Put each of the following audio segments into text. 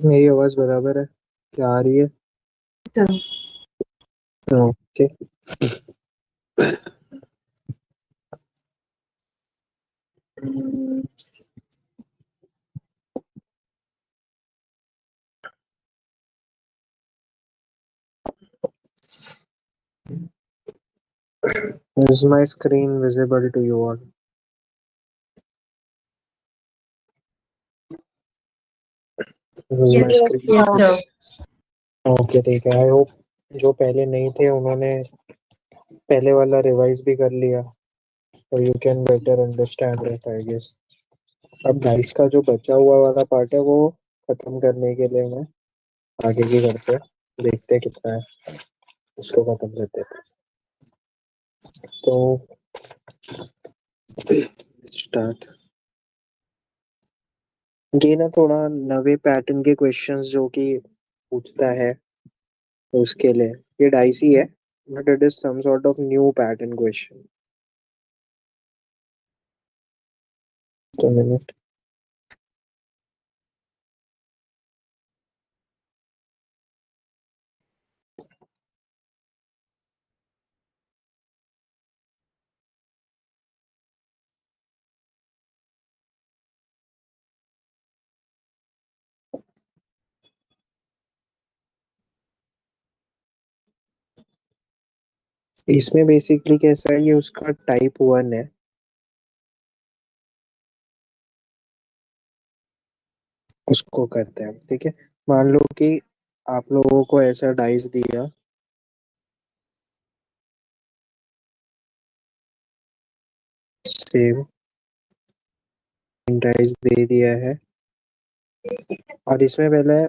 मेरी आवाज बराबर है? क्या आ रही है? चलो। Okay. Is my screen visible to you all? Is my Yes, screen? yes, sir. Okay ठीक है। आई होप जो पहले नहीं थे उन्होंने पहले वाला रिवाइज भी कर लिया, तो you can better understand it I guess. अब डाइस का जो बचा हुआ वाला पार्ट है वो खत्म करने के लिए मैं आगे की करते हैं, देखते हैं कितना है, उसको खत्म करते हैं। तो स्टार्ट। ये ना थोड़ा नवे पैटर्न के क्वेश्चंस जो कि पूछता है, तो उसके लिए ये डाइसी है, but it is some sort of new pattern question. तो मिनट। इसमें बेसिकली कैसा है, ये उसका टाइप 1 है। उसको करते हैं, ठीक है। मान लो कि आप लोगों को ऐसा डाइस दिया, सेम डाइस दे दिया है, और इसमें पहले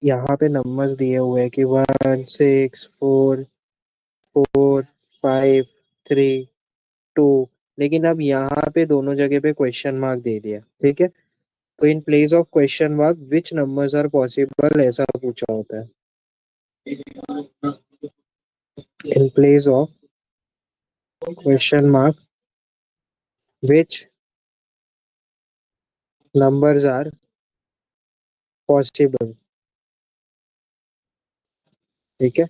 यहाँ पे नंबर्स दिए हुए हैं कि 1 6 4 4 5 3 2, लेकिन अब यहाँ पे दोनों जगह पे क्वेश्चन मार्क दे दिया, ठीक है। तो in place of question mark which numbers are possible, ऐसा पूछा होता है। In place of question mark which numbers are possible, ठीक है।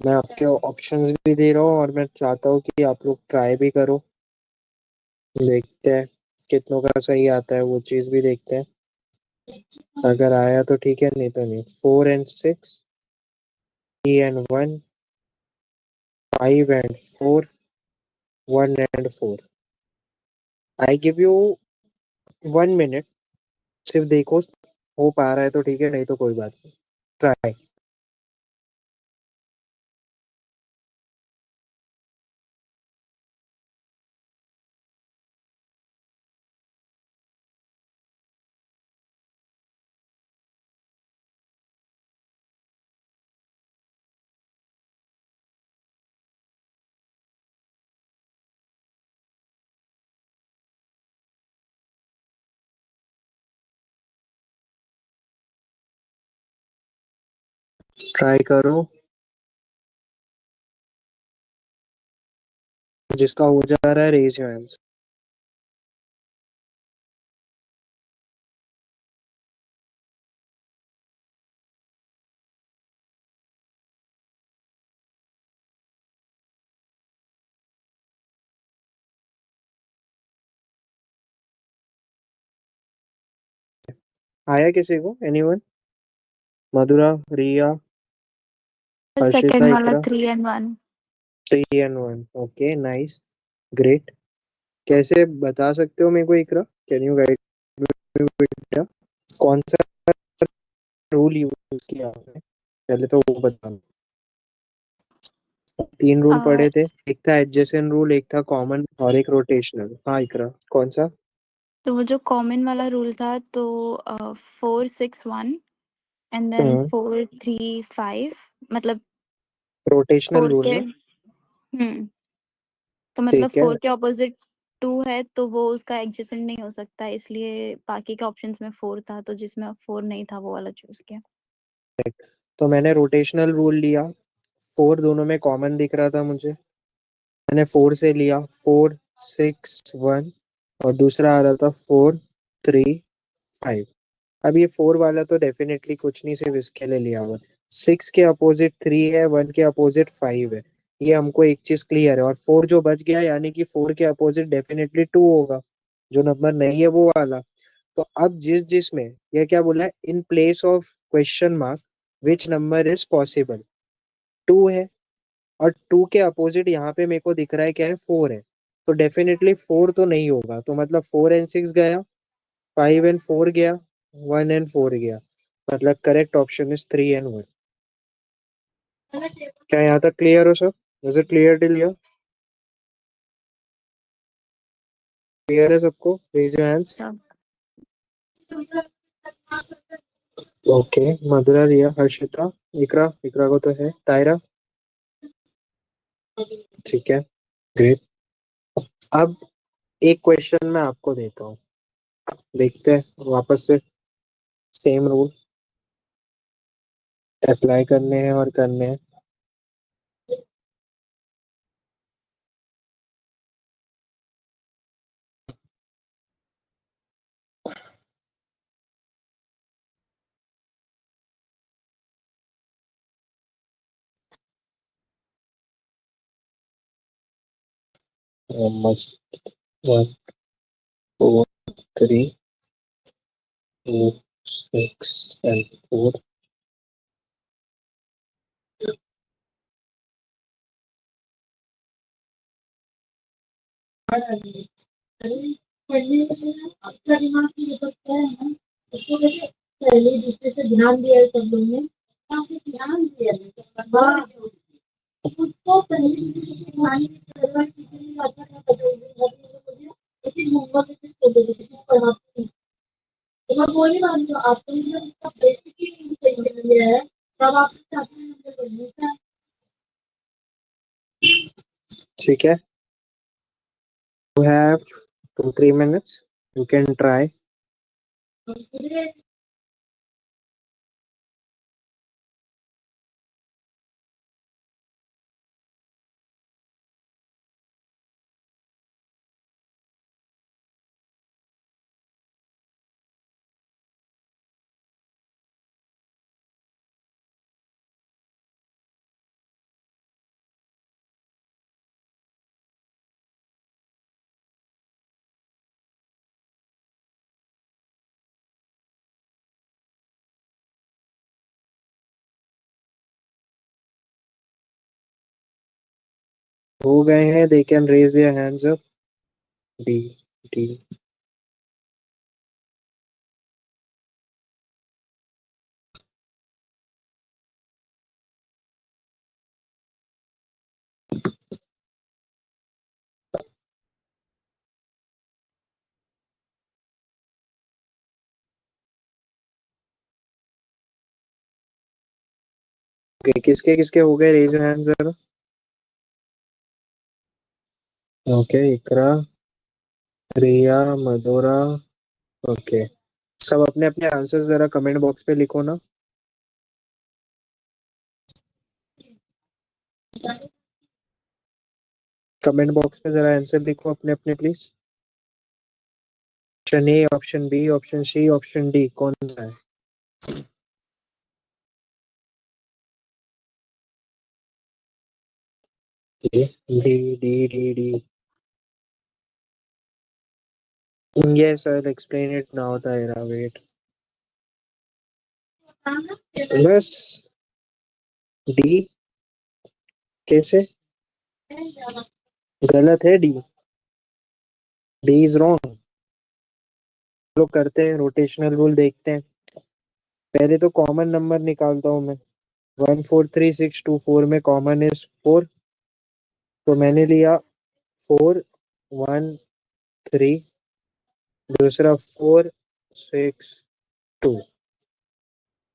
मैं आपके ऑप्शंस भी दे रहा हूँ और मैं चाहता हूँ कि आप लोग ट्राई भी करो, देखते हैं कितनों का सही आता है, वो चीज भी देखते हैं। अगर आया तो ठीक है, नहीं तो नहीं। 4 and 6, 3 and 1, 5 and 4, 1 and 4। I give you 1 minute, सिर्फ देखो, हो पा रहा है तो ठीक है, नहीं तो कोई बात नहीं। ट्राई। ट्राई करो, जिसका हो जा रहा है रेज योर हैंड्स। आया किसी को? एनीवन? मधुरा, रिया, हर्षिता, सेकंड वाला इकरा। 3 and 1। 3 and 1, okay nice, great. कैसे बता सकते हो मेरे को इकरा? कैन यू गाइड मी बेटा? कौन सा रूल यूज किया आपने, पहले तो वो बताना। 3 रूल पढ़े थे, एक था एडजेसेंट रूल, एक था कॉमन और एक रोटेशनल। हाँ इकरा, कौन सा? तो वो जो कॉमन वाला रूल था, तो 4 6 1 एंड देन हम्म 4 3 5, मतलब रोटेशनल फोर रूल के। ना? तो मतलब ठीक है। 4 के ऑपोजिट 2 है, तो वो उसका एडजेसेंट नहीं हो सकता, इसलिए बाकी के ऑप्शंस में 4 था, तो जिसमें 4 नहीं था वो वाला चूज किया। तो मैंने रोटेशनल रूल लिया, 4 दोनों में कॉमन दिख रहा था मुझे, मैंने 4 से लिया, 4 6 1, और दूसरा आ रहा था 4 3 5। अब ये 4 वाला तो डेफिनेटली कुछ नहीं, सिर्फ इसके लिए लिया हुआ। 6 के अपोजिट 3 है, 1 के अपोजिट 5 है। ये हमको एक चीज क्लियर है। और 4 जो बच गया, यानी कि 4 के अपोजिट डेफिनेटली 2 होगा। जो नंबर नहीं है वो वाला। तो अब जिसमें ये क्या बोला है, in place of question mark which number is possible, 2 है। और 2 के अपोजिट यहाँ पे मेरे को दिख रहा है क्या है, 4 है। तो डेफिनेटली 4 तो नहीं होगा, तो मतलब 4 एंड 6 गया, 5 एंड 4 गया, 1 एंड 4 गया। मतलब करेक्ट ऑप्शन इज 3 एंड 1। क्या यहाँ तक क्लियर हो सब? Is it clear till here? Clear है सबको? Raise your hands. सब ओके, मधुरा, रिया, हर्षिता, इकरा, इकरा को तो है, तायरा। ठीक है, ग्रेट। अब एक क्वेश्चन मैं आपको देता हूँ, देखते हैं वापस से सेम रूल अप्लाई करने हैं और करने हैं। Must 1 4 3 2 6 and 4। ठीक है, you have 2 3 minutes, you can try. हो गए हैं, they can raise their hands up. D, D. Okay, किसके किसके हो गए, raise your hands जरा। ओके, इकरा, रिया, मधुरा। ओके, सब अपने अपने आंसर्स जरा कमेंट बॉक्स पे लिखो ना। कमेंट बॉक्स पे जरा आंसर लिखो अपने अपने please. Option A, option B, option C, option D, कौन सा है? D, D, D, D, D. Yes, I'll explain it now, Taira. Wait. बस डी। कैसे? गलत है डी। D is wrong. लोग करते हैं रोटेशनल रूल, देखते हैं। पहले तो कॉमन नंबर निकालता हूँ मैं। 1 4 3 6 2 4 में कॉमन इज 4। तो मैंने लिया 4 1 3। दूसरा 4 6 2।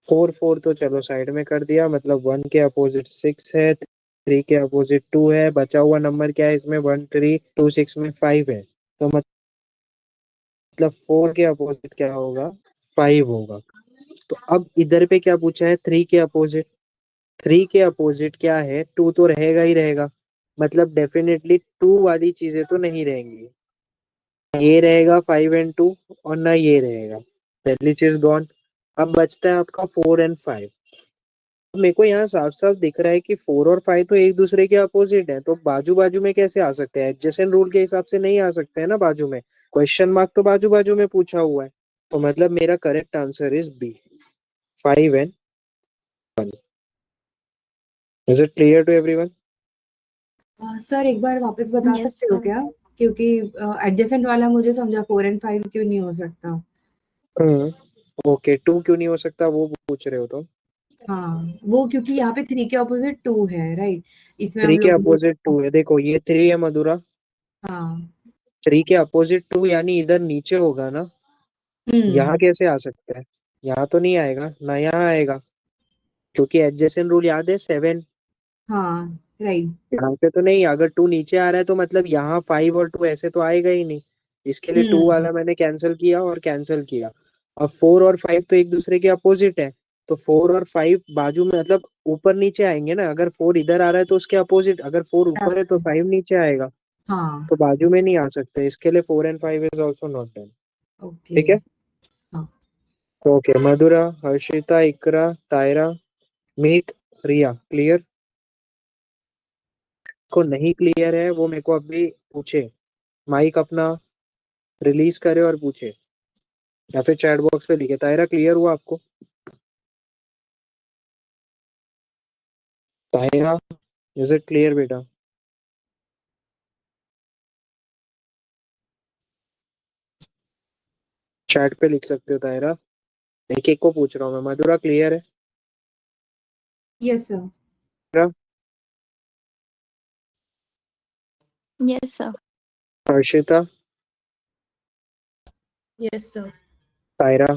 4 4 तो चलो साइड में कर दिया, मतलब 1 के अपोजिट 6 है, 3 के अपोजिट 2 है। बचा हुआ नंबर क्या है इसमें, 1 3 2 6 में 5 है। तो मतलब 4 के अपोजिट क्या होगा, 5 होगा। तो अब इधर पे क्या पूछा है, 3 के अपोजिट। 3 के अपोजिट क्या है, 2 तो रहेगा ही रहेगा। मतलब डेफिनेटली 2 वाली चीजें तो नहीं रहेंगी। ये रहेगा 5 एंड 2, और ना ये रहेगा। पहली चीज गॉन। अब बचता है आपका 4 और 5। मेरे को यहाँ साफ साफ दिख रहा है कि 4 और 5 तो एक दूसरे के अपोजिट है, तो बाजू बाजू में कैसे आ सकते हैं? एडजेसेंट रूल के हिसाब से नहीं आ सकते हैं ना बाजू में। क्वेश्चन मार्क तो बाजू बाजू में पूछा हुआ है। तो मतलब मेरा correct answer is B, 5 and 1। Is it clear to everyone? Sir एक बार वापस बता यस सकते हो सर। क्या? क्योंकि एडजेसेंट वाला मुझे समझा 4 और 5 क्यों नहीं हो सकता। ओके, 2 क्यों नहीं हो सकता वो पूछ रहे हो तो? हाँ वो क्योंकि यहाँ पे 3 के ऑपोजिट 2 है, राइट? इसमें हम 3 के लोग अपोजिट 2 है, देखो ये 3 है मधुरा। हाँ। 3 के अपोजिट 2 यानी इधर नीचे होगा ना। हम्म। यहाँ कैसे आ सकता है? यहाँ तो नहीं आएगा ना, यहाँ आएगा। क्योंकि एडजेसेंट रूल याद है, 7। हाँ राइट। यहाँ पे तो नहीं, अगर 2 नीचे आ रहा है तो मतलब यहाँ 5 और 2 ऐसे तो आएगा ही नहीं। इसके लिए 2 हम्म। वाला मैंने कैंसिल किया और कैंसिल किया। अब 4 और 5 तो एक दूसरे के अपोजिट है। तो 4 और 5 बाजू में मतलब ऊपर नीचे आएंगे ना। अगर 4 इधर आ रहा है तो उसके अपोजिट, अगर 4 ऊपर है तो 5 नीचे आएगा। हाँ। तो बाजू में नहीं आ सकते, इसके लिए 4 and 5 is also not done. Okay. ठीक है। हाँ। ओके, मधुरा, हर्षिता, इकरा, तायरा, मीत, रिया, क्लियर? को नहीं क्लियर है वो मेरे को अभी पूछे, माइक अपना रिलीज करे और पूछे, या फिर चैट बॉक्स पे लिखे। तायरा, क्लियर हुआ आपको? तायरा, इज इट क्लियर बेटा? चैट पे लिख सकते हो तायरा। एक एक को पूछ रहा हूँ मैं। मधुरा, क्लियर है? Yes sir. Taira, yes sir. Harshita, yes sir. Taira,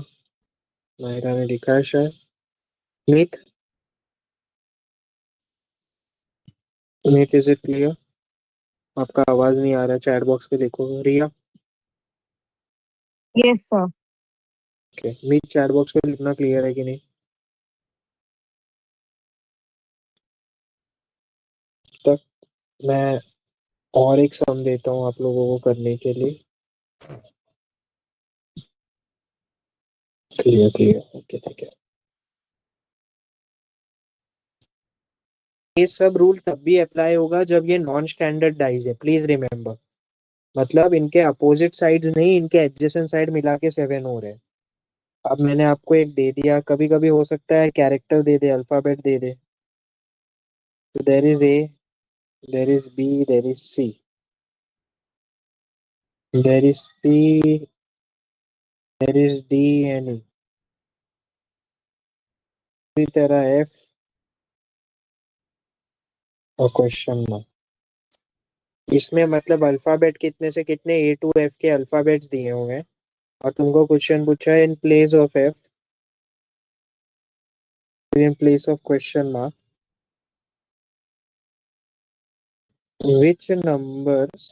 Taira ने लिखा है शायद। Meet, Meet, is it clear? आपका आवाज नहीं आ रहा है, चैट बॉक्स पे देखो। रिया, यस सर। ओके। मीत, चैट बॉक्स पे लिखना क्लियर है कि नहीं। तक मैं और एक सम देता हूँ आप लोगों को करने के लिए। क्लियर, क्लियर, ओके, ठीक है। ये सब रूल तब भी अप्लाई होगा जब ये नॉन स्टैंडर्ड डाइज है, प्लीज रिमेम्बर। मतलब इनके अपोजिट साइड्स नहीं, इनके एडजेसेंट साइड मिला के 7 हो रहे हैं। अब मैंने आपको एक दे दिया, कभी कभी हो सकता है कैरेक्टर दे दे, अल्फाबेट दे दे। तो there is A, there is B, there is C, there is C, there is D and E, इसी तरह एफ और क्वेश्चन मार्क। इसमें मतलब अल्फाबेट कितने से कितने, A to F के अल्फाबेट्स दिए हुए हैं। और तुमको क्वेश्चन पूछा है in place of F, in place of question mark, which numbers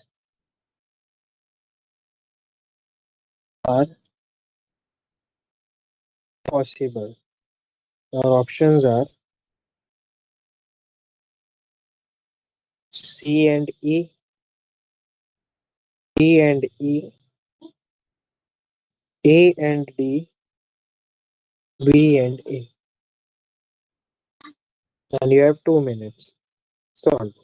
are possible? Our options are C and E, D and E, A and D, B and A. And you have 2 minutes. Solve.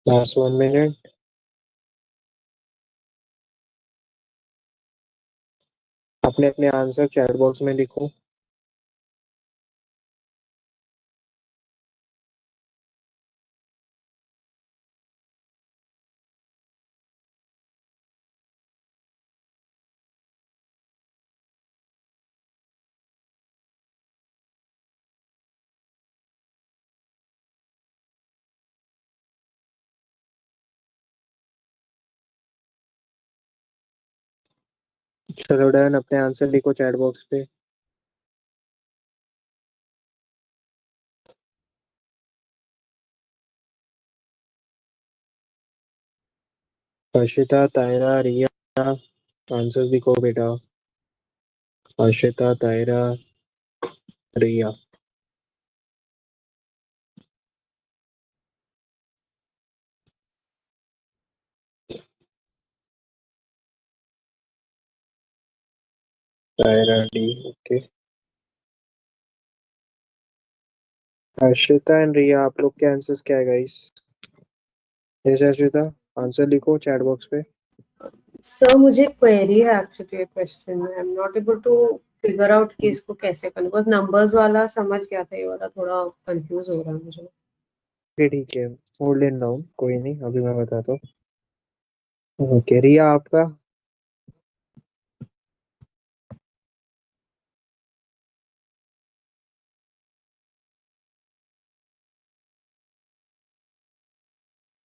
Last 1 minute. अपने अपने answer chat box में लिखो। चलो done, अपने answer लिखो chat box पे। हर्षिता, तायरा, रिया, answer लिखो बेटा। Harshita, Taira, Riya. Taira D, okay. Harshita and Riya, आप लोग के आंसर्स क्या है गाइस? यस हर्षिता, आंसर लिखो चैट बॉक्स पे। सर मुझे क्वेरी है एक्चुअली ये क्वेश्चन में, I am not able to figure out कि इसको कैसे करना, बस नंबर्स वाला समझ गया था, ये वाला थोड़ा कंफ्यूज हो रहा है मुझे। ठीक है, होल्ड इन डाउन, कोई नहीं, अभी मैं बताता हूँ। ओके रिया, आपका?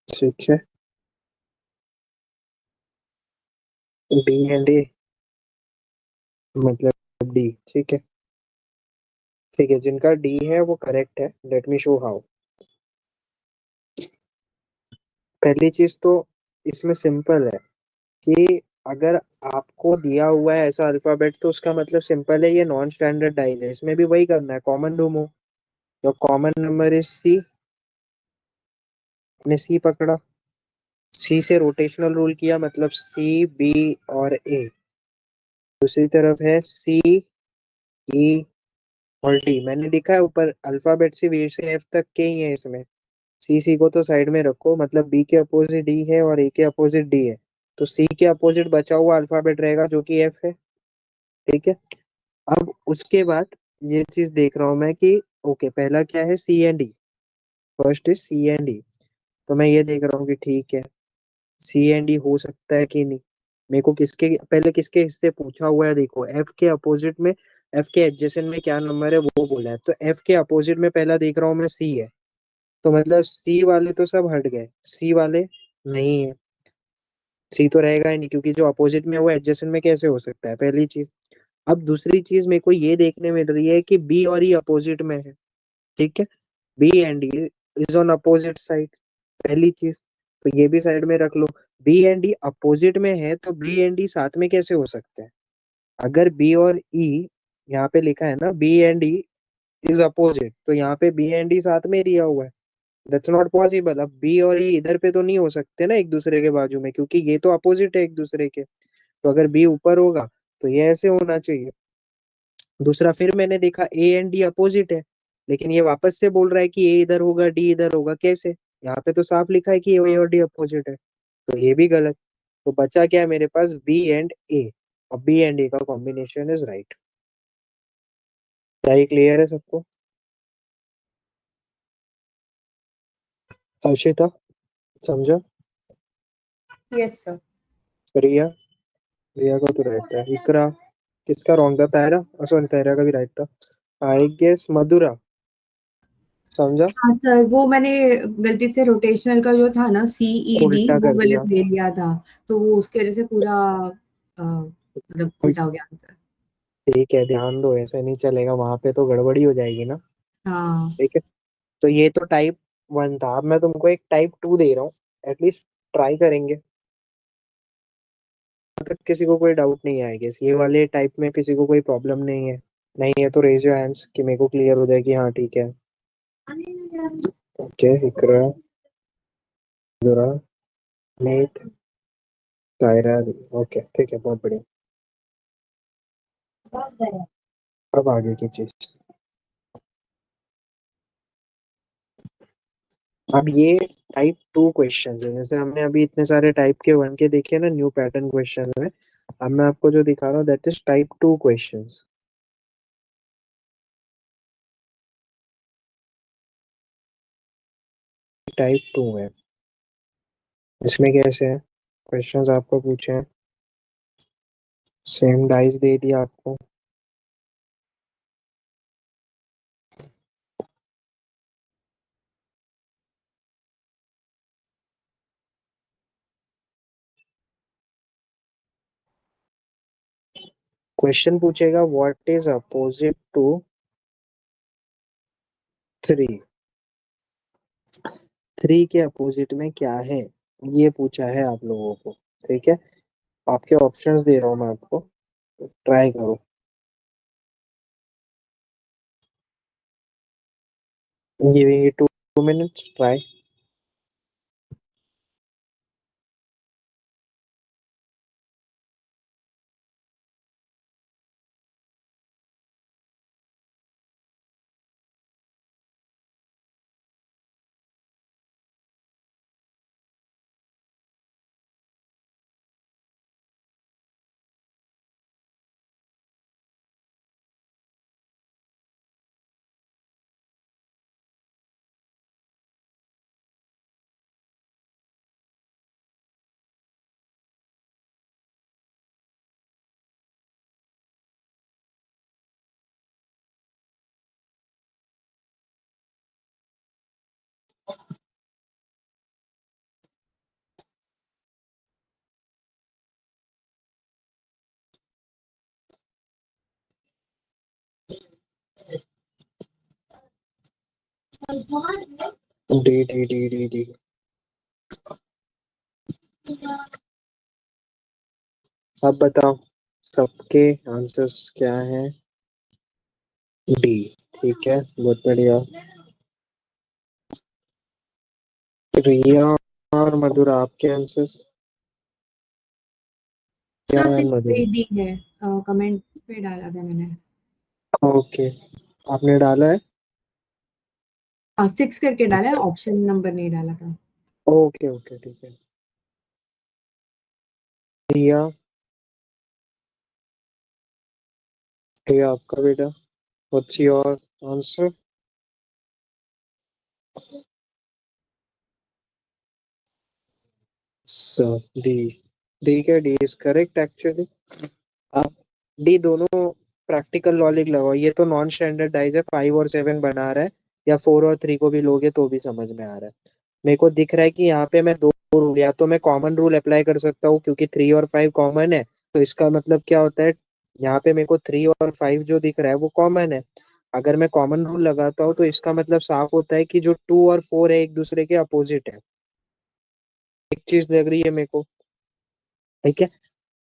ठीक है, डी एंड ए, मतलब डी, ठीक है। ठीक है, जिनका डी है वो करेक्ट है। Let me show how. पहली चीज तो इसमें सिंपल है कि अगर आपको दिया हुआ है ऐसा अल्फाबेट, तो उसका मतलब सिंपल है, ये नॉन स्टैंडर्ड डाइज है। इसमें भी वही करना है, कॉमन ढूंढो। जो कॉमन नंबर इज सी, ने सी पकड़ा, सी से रोटेशनल रूल किया, मतलब सी, बी और ए। दूसरी तरफ है सी, ई और डी। मैंने लिखा है ऊपर अल्फाबेट से वी से एफ तक के ही है इसमें। सी, सी को तो साइड में रखो, मतलब बी के अपोजिट डी है और ए के अपोजिट डी है। तो सी के अपोजिट बचा हुआ अल्फाबेट रहेगा जो कि एफ है। ठीक है, अब उसके बाद ये चीज देख रहा हूँ मैं कि ओके, पहला क्या है, C and D. First is C and D. तो मैं ये देख रहा हूँ कि ठीक है, सी एंड डी हो सकता है कि नहीं। मेरे को किसके पहले किसके हिस्से पूछा हुआ है, देखो एफ के अपोजिट में, एफ के एडजेसेंट में क्या नंबर है वो बोला है। तो एफ के अपोजिट में पहला देख रहा हूँ मैं सी है। तो मतलब सी वाले तो सब हट गए, सी वाले नहीं है। सी तो रहेगा ही नहीं, क्योंकि जो अपोजिट में है वो एडजेसेंट में कैसे हो सकता है, पहली चीज। अब दूसरी चीज मेरे को ये देखने मिल रही है कि बी और ई अपोजिट में है। ठीक है, B and E is on opposite side, पहली चीज। तो ये भी साइड में रख लो। बी एंड डी अपोजिट में है, तो बी एंड डी साथ में कैसे हो सकते हैं? अगर बी और ई, यहाँ पे लिखा है ना B and E is opposite, तो यहाँ पे बी एंड डी साथ में दिया हुआ है। That's not possible. अब बी और ई इधर पे तो नहीं हो सकते ना एक दूसरे के बाजू में, क्योंकि ये तो अपोजिट है एक दूसरे के। तो अगर बी ऊपर होगा तो ये ऐसे होना चाहिए। दूसरा, फिर मैंने देखा ए एंड डी अपोजिट है, लेकिन ये वापस से बोल रहा है कि ए इधर होगा डी इधर होगा, कैसे? यहाँ पे तो साफ लिखा है कि ए और डी अपोजिट है, तो ये भी गलत। तो बचा क्या है मेरे पास, बी एंड ए। अब बी एंड ए का कॉम्बिनेशन इज राइट। क्या ये क्लियर है सबको? हर्षिता, समझा? Yes sir. रिया, रिया का तो राइट था। इकरा, किसका रॉन्ग था? तायरा, सॉरी तायरा का भी राइट था। आई गेस मधुरा, समझा? हाँ सर, वो मैंने गलती से रोटेशनल का जो था ना CED उल्टा वो कर दिया। गलत ले लिया था, तो वो उसकी वजह से पूरा मतलब उल्टा हो गया आंसर। ठीक है, ध्यान दो, ऐसे नहीं चलेगा, वहां पे तो गड़बड़ी हो जाएगी ना। हाँ ठीक है, तो ये तो टाइप वन था। अब मैं तुमको एक टाइप टू दे रहा हूँ, एटलीस्ट ट्राई करेंगे। मतलब किसी को कोई डाउट नहीं आएगा ये वाले टाइप में, किसी को कोई प्रॉब्लम नहीं है? नहीं है तो रेज योर हैंड्स कि मेरे को क्लियर हो जाए कि हाँ ठीक है। ओके, इकरा, जुरा, मीत, तायरा, ओके ठीक है, बहुत बढ़िया। अब आगे की चीज। अब ये टाइप टू क्वेश्चन है, जैसे हमने अभी इतने सारे टाइप के वन के देखे ना न्यू पैटर्न क्वेश्चन में। अब मैं आपको जो दिखा रहा हूँ that is type two questions. Type two है, इसमें कैसे है क्वेश्चंस आपको पूछे हैं, सेम डाइस दे दिया आपको। क्वेश्चन पूछेगा व्हाट इज अपोजिट टू 3। 3 के अपोजिट में क्या है, ये पूछा है आप लोगों को। ठीक है, आपके ऑप्शंस दे रहा हूँ मैं आपको, ट्राई करो। Giving it 2 minutes, try. D D D D D. अब बताओ सबके आंसर्स क्या हैं। डी। ठीक है, बहुत बढ़िया। रिया और मधुरा, आपके आंसर्स। सर रिया एंड सिर्फ मधुरा। डी है, कमेंट पे डाला था मैंने। ओके, आपने डाला है। 6 करके डाला है, ऑप्शन नंबर नहीं डाला था। ओके ओके, ठीक है। रिया, रिया आपका बेटा, what's your answer. So D. D क्या, डी इज करेक्ट एक्चुअली। आप डी दोनों प्रैक्टिकल लॉजिक लगाओ, ये तो नॉन स्टैंडर्डाइज है, 5 और 7 बना रहा है, या 4 और 3 को भी लोगे तो भी समझ में आ रहा है। मेरे को दिख रहा है कि यहाँ पे मैं दो रूल, या तो मैं कॉमन रूल अप्लाई कर सकता हूँ क्योंकि 3 और 5 कॉमन है, तो इसका मतलब क्या होता है, यहाँ पे मेरे को 3 और 5 जो दिख रहा है वो कॉमन है। अगर मैं कॉमन रूल लगाता हूँ तो इसका मतलब साफ होता है कि जो 2 और 4 है एक दूसरे के अपोजिट है। एक चीज लग रही है मेरे को। ठीक है,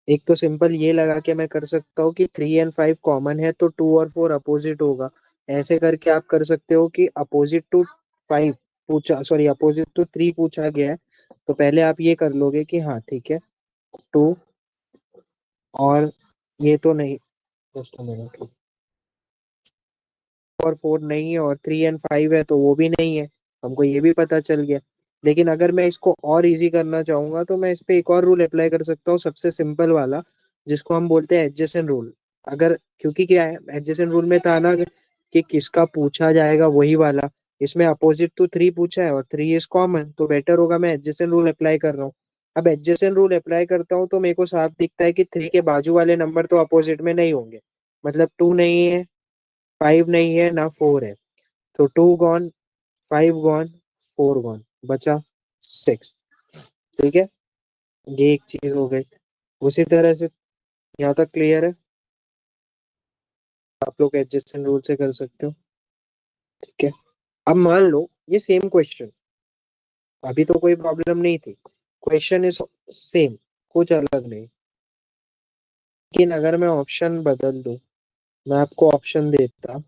एक तो सिंपल ये लगा के मैं कर सकता हूँ कि 3 और 5 कॉमन है तो 2 और 4 अपोजिट होगा। ऐसे करके आप कर सकते हो कि अपोजिट टू 5 पूछा, सॉरी अपोजिट टू 3 पूछा गया है, तो पहले आप ये कर लोगे कि हाँ ठीक है, 2 और ये तो नहीं, जस्ट मिनट, और 4 नहीं है और 3 और 5 है तो वो भी नहीं है, हमको ये भी पता चल गया। लेकिन अगर मैं इसको और इजी करना चाहूंगा तो मैं इस पे एक और रूल अप्लाई कर सकता हूँ, सबसे सिंपल वाला, जिसको हम बोलते हैं एडजेसेंट रूल। अगर, क्योंकि क्या है एडजेसेंट रूल में था ना कि किसका पूछा जाएगा वही वाला, इसमें अपोजिट टू 3 पूछा है और 3 इज कॉमन, तो बेटर होगा मैं एडजेसेंट रूल अप्लाई कर रहा हूँ। अब एडजेसेंट रूल अप्लाई करता हूँ तो मेरे को साफ दिखता है कि 3 के बाजू वाले नंबर तो अपोजिट में नहीं होंगे, मतलब 2 नहीं है, 5 नहीं है, ना 4 है, तो 2 गॉन, 5 गॉन, 4 गॉन, बचा 6। ठीक है, ये एक चीज हो गई। उसी तरह से यहाँ तक क्लियर है, आप लोग एडजस्टेंट रूल से कर सकते हो। ठीक है, अब मान लो ये सेम क्वेश्चन, अभी तो कोई प्रॉब्लम नहीं थी, क्वेश्चन इज सेम, कुछ अलग नहीं, लेकिन अगर मैं ऑप्शन बदल दूं, मैं आपको ऑप्शन देता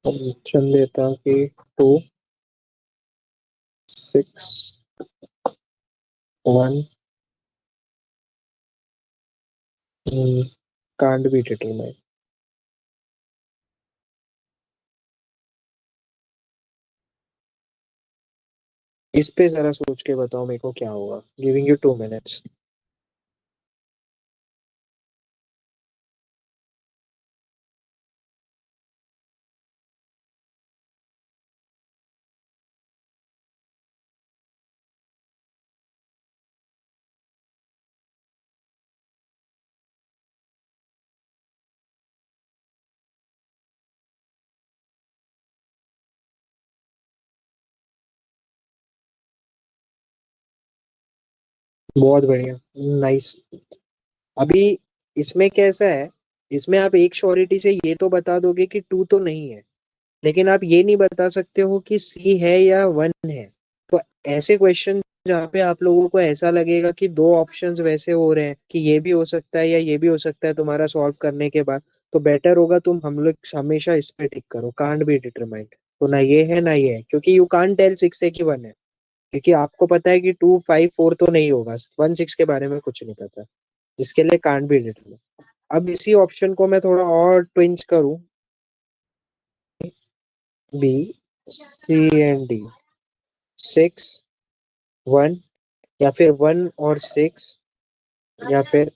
कि 2, 6, 1 can't be determined। इस पे जरा सोच के बताओ मेरे को क्या होगा। Giving you 2 minutes। बहुत बढ़िया, नाइस। अभी इसमें कैसा है, इसमें आप एक श्योरिटी से ये तो बता दोगे कि टू तो नहीं है, लेकिन आप ये नहीं बता सकते हो कि सी है या वन है। तो ऐसे क्वेश्चन जहाँ पे आप लोगों को ऐसा लगेगा कि दो ऑप्शंस वैसे हो रहे हैं कि ये भी हो सकता है या ये भी हो सकता है तुम्हारा सॉल्व करने के बाद, तो बेटर होगा तुम हम लोग हमेशा इस पे टिक करो, कांट बी डिटरमाइंड। तो ना ये है ना ये है, क्योंकि यू कांट टेल सिक्स है कि वन है, क्योंकि आपको पता है कि टू फाइव फोर तो नहीं होगा, वन सिक्स के बारे में कुछ नहीं पता, इसके लिए कांट बी डिटरमाइंड। अब इसी ऑप्शन को मैं थोड़ा और ट्विंच करूं, B C and D, six one, या फिर वन और सिक्स, या फिर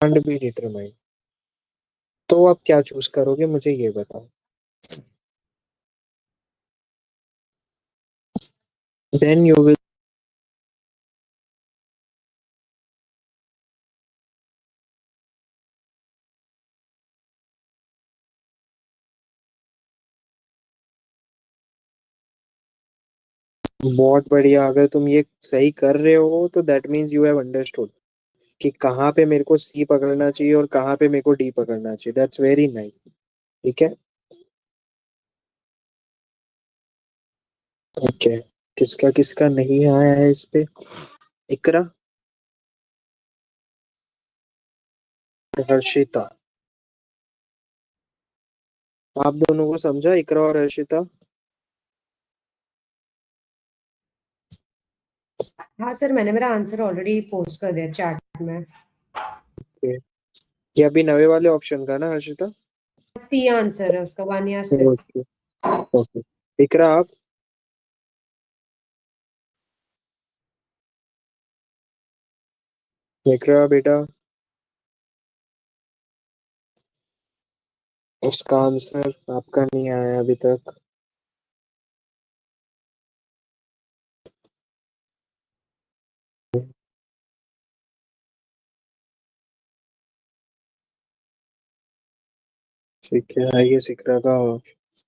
कांट बी डिटरमाइंड, तो आप क्या चूज करोगे मुझे ये बताओ। Then you will. बहुत बढ़िया, अगर तुम ये सही कर रहे हो तो that means you have understood कि कहाँ पे मेरे को सी पकड़ना चाहिए और कहाँ पे मेरे को डी पकड़ना चाहिए। That's very nice. ठीक है। ओके, किसका किसका नहीं आया है इस पे। इकरा, हर्षिता, आप दोनों को समझा, इकरा और हर्षिता। हाँ सर, मैंने मेरा आंसर ऑलरेडी पोस्ट कर दिया चैट में। ओके, ये अभी नवे वाले ऑप्शन का ना हर्षिता। सी आंसर है उसका, 1 या 6। ओके। ओके, इकरा आप। इकरा बेटा, उसका आंसर आपका नहीं आया अभी तक। ठीक है, आइए इकरा का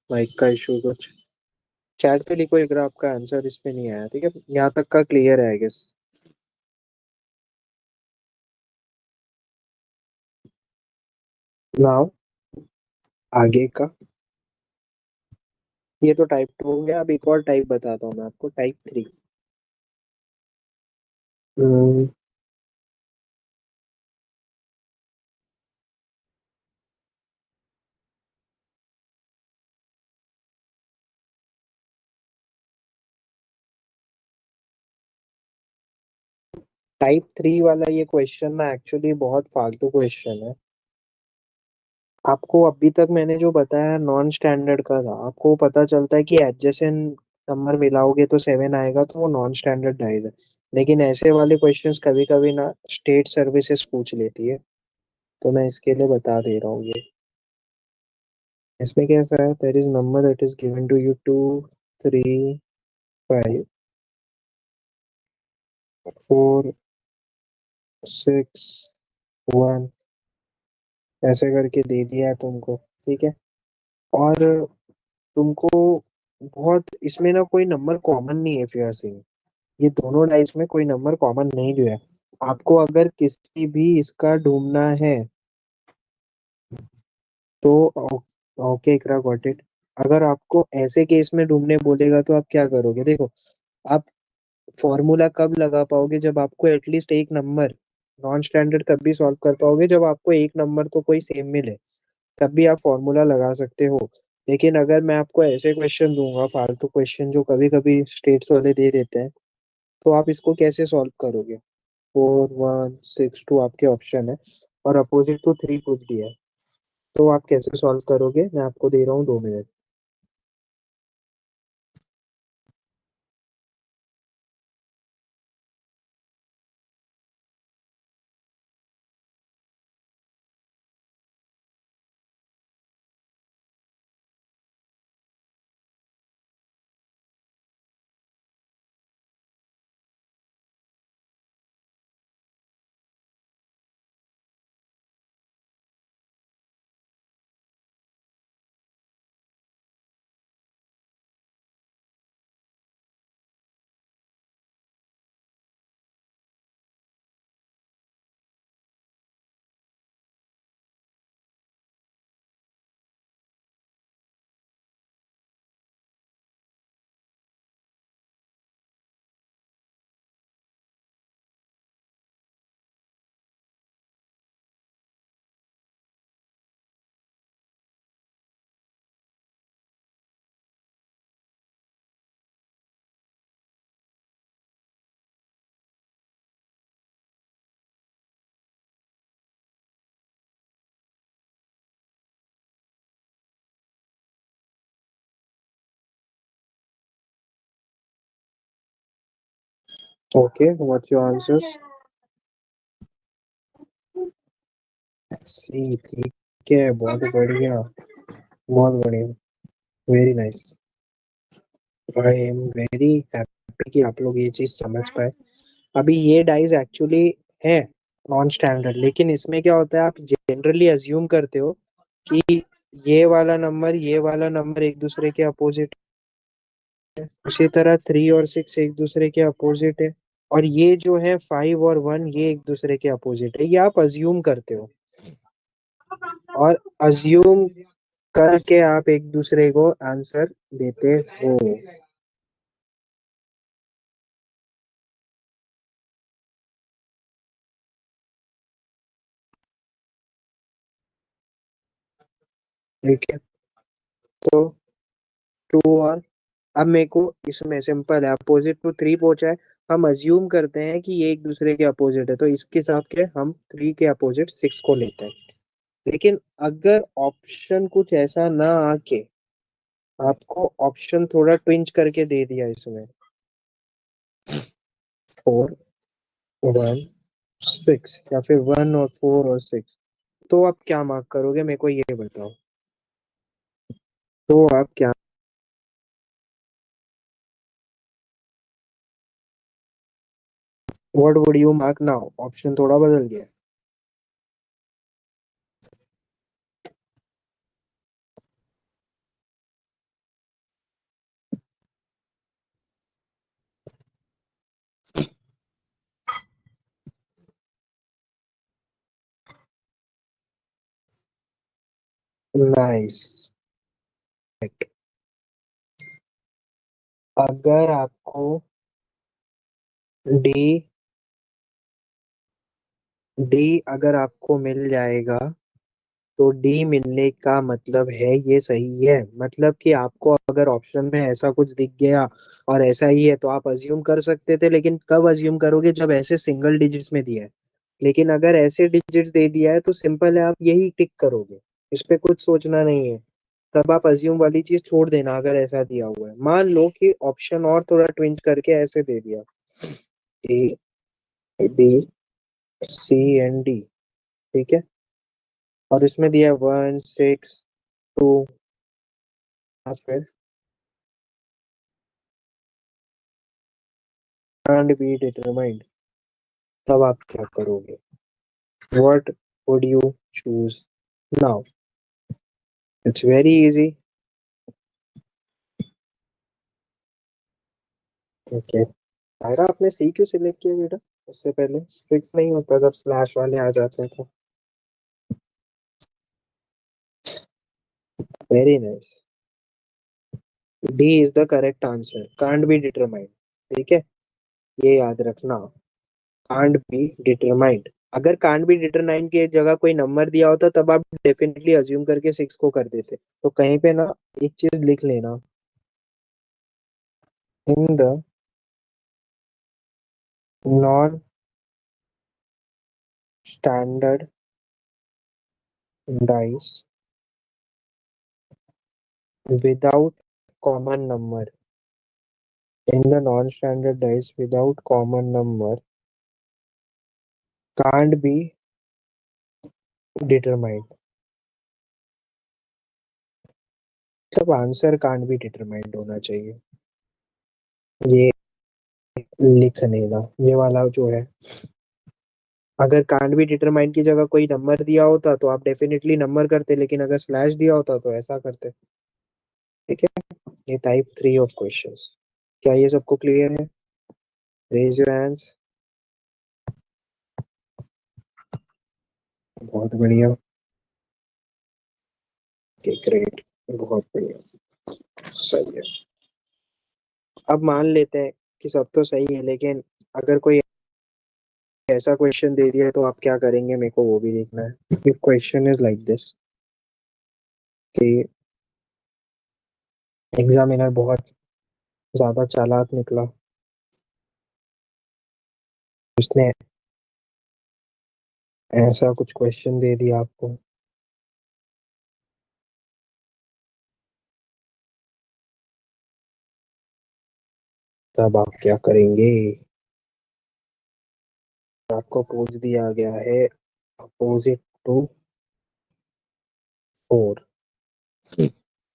माइक का इशू कुछ। चैट पे लिखो इकरा, आपका आंसर इस पे नहीं आया। ठीक है, यहाँ तक का क्लियर है आई गेस। नाउ आगे का, ये तो टाइप टू हो गया, अब एक और टाइप बताता हूँ मैं आपको, टाइप थ्री। टाइप थ्री वाला ये क्वेश्चन ना एक्चुअली बहुत फालतू क्वेश्चन है। आपको अभी तक मैंने जो बताया नॉन स्टैंडर्ड का था, आपको पता चलता है कि एडजेसेंट नंबर मिलाओगे तो सेवन आएगा, तो वो नॉन स्टैंडर्ड डाइज है। लेकिन ऐसे वाले क्वेश्चंस कभी कभी ना स्टेट सर्विसेज पूछ लेती है, तो मैं इसके लिए बता दे रहा हूँ ये। इसमें कैसा है, there is number that is given to you, two, three, five, four, six, one, ऐसे करके दे दिया है तुमको। ठीक है, और तुमको बहुत इसमें ना कोई नंबर कॉमन नहीं है फिर से, ये दोनों डाइस में कोई नंबर कॉमन नहीं जो है। आपको अगर किसी भी इसका ढूंढना है तो ओके इकरा गॉट इट। अगर आपको ऐसे केस में ढूंढने बोलेगा तो आप क्या करोगे, देखो, आप फॉर्मूला कब लगा पाओगे, जब आपको एटलीस्ट एक नंबर, नॉन स्टैंडर्ड तब भी सॉल्व कर पाओगे जब आपको एक नंबर तो कोई सेम मिले, तब भी आप फॉर्मूला लगा सकते हो। लेकिन अगर मैं आपको ऐसे क्वेश्चन दूंगा, फालतू क्वेश्चन जो कभी कभी स्टेट्स वाले दे देते हैं, तो आप इसको कैसे सॉल्व करोगे। फोर वन सिक्स टू आपके ऑप्शन है, और अपोजिट टू थ्री कुछ दिया है, तो आप कैसे सॉल्व करोगे, मैं आपको दे रहा हूँ 2 minute. Okay, what's your answers? सी, ठीक है, बहुत बढ़िया, बहुत बढ़िया, very nice. I am very happy कि आप लोग ये चीज समझ पाए। अभी ये डाइस एक्चुअली है नॉन स्टैंडर्ड, लेकिन इसमें क्या होता है, आप जनरली अज्यूम करते हो कि ये वाला नंबर एक दूसरे के अपोजिट है, उसी तरह 3 और 6 एक दूसरे के अपोजिट है, और ये जो है 5 और 1 ये एक दूसरे के अपोजिट है। ये आप अज्यूम करते हो, और अज्यूम करके आप एक दूसरे को आंसर देते हो। ठीक है, तो 2 और अब मेरे को इसमें सिंपल है, अपोजिट टू 3 पूछा है, हम अज्यूम करते हैं कि ये एक दूसरे के अपोजिट है, तो इसके हिसाब के हम 3 के अपोजिट 6 को लेते हैं। लेकिन अगर ऑप्शन कुछ ऐसा ना आके आपको ऑप्शन थोड़ा ट्विंच करके दे दिया इसमें, 4, 1, 6, या फिर 1 और 4 और 6, तो आप क्या मार्क करोगे, मेरे को ये बताओ। तो आप क्या, what would you mark now, option थोड़ा बदल गया। नाइस। अगर आपको डी डी अगर आपको मिल जाएगा, तो डी मिलने का मतलब है ये सही है। मतलब कि आपको अगर ऑप्शन में ऐसा कुछ दिख गया और ऐसा ही है, तो आप अज्यूम कर सकते थे, लेकिन कब अज्यूम करोगे, जब ऐसे सिंगल डिजिट्स में दिया है। लेकिन अगर ऐसे डिजिट्स दे दिया है तो सिंपल है, आप यही टिक करोगे, इस पे कुछ सोचना नहीं है। तब आप अज्यूम वाली चीज छोड़ देना, अगर ऐसा दिया हुआ है। मान लो कि ऑप्शन और थोड़ा ट्विंच करके ऐसे दे दिया, ए, बी, सी एंड डी, ठीक है, और इसमें दिया 1, 6, 2, या फिर can't be determined, तब आप क्या करोगे, what would you choose now? It's very easy. Okay, तायरा, आपने सी क्यों सिलेक्ट किया बेटा, उससे पहले 6 नहीं होता जब स्लैश वाले आ जाते थे। Very nice, D is the correct answer, can't be determined. ठीक है, ये याद रखना, कांट बी डिटरमाइंड। अगर कांट बी डिटरमाइंड की जगह कोई नंबर दिया होता, तब आप डेफिनेटली अज्यूम करके 6 को कर देते। तो कहीं पे ना एक चीज लिख लेना, in the non standard dice without common number, in the non-standard dice without common number can't be determined। सब आंसर can't be determined होना चाहिए, ये लिख लेना, ये वाला जो है। अगर can't be determined की जगह कोई नंबर दिया होता तो आप डेफिनेटली नंबर करते, लेकिन अगर स्लैश दिया होता तो ऐसा करते। ठीक है, ये टाइप 3 ऑफ क्वेश्चंस। क्या ये सबको क्लियर है? Raise your hands. बहुत बढ़िया, ग्रेट, बहुत बढ़िया, सही है। अब मान लेते हैं कि सब तो सही है, लेकिन अगर कोई ऐसा क्वेश्चन दे दिया है तो आप क्या करेंगे, मेरे को वो भी देखना है। If question is like this कि एग्जामिनर बहुत ज्यादा चालाक निकला, उसने ऐसा कुछ क्वेश्चन दे दिया आपको, तब आप क्या करेंगे? आपको पूछ दिया गया है opposite to 4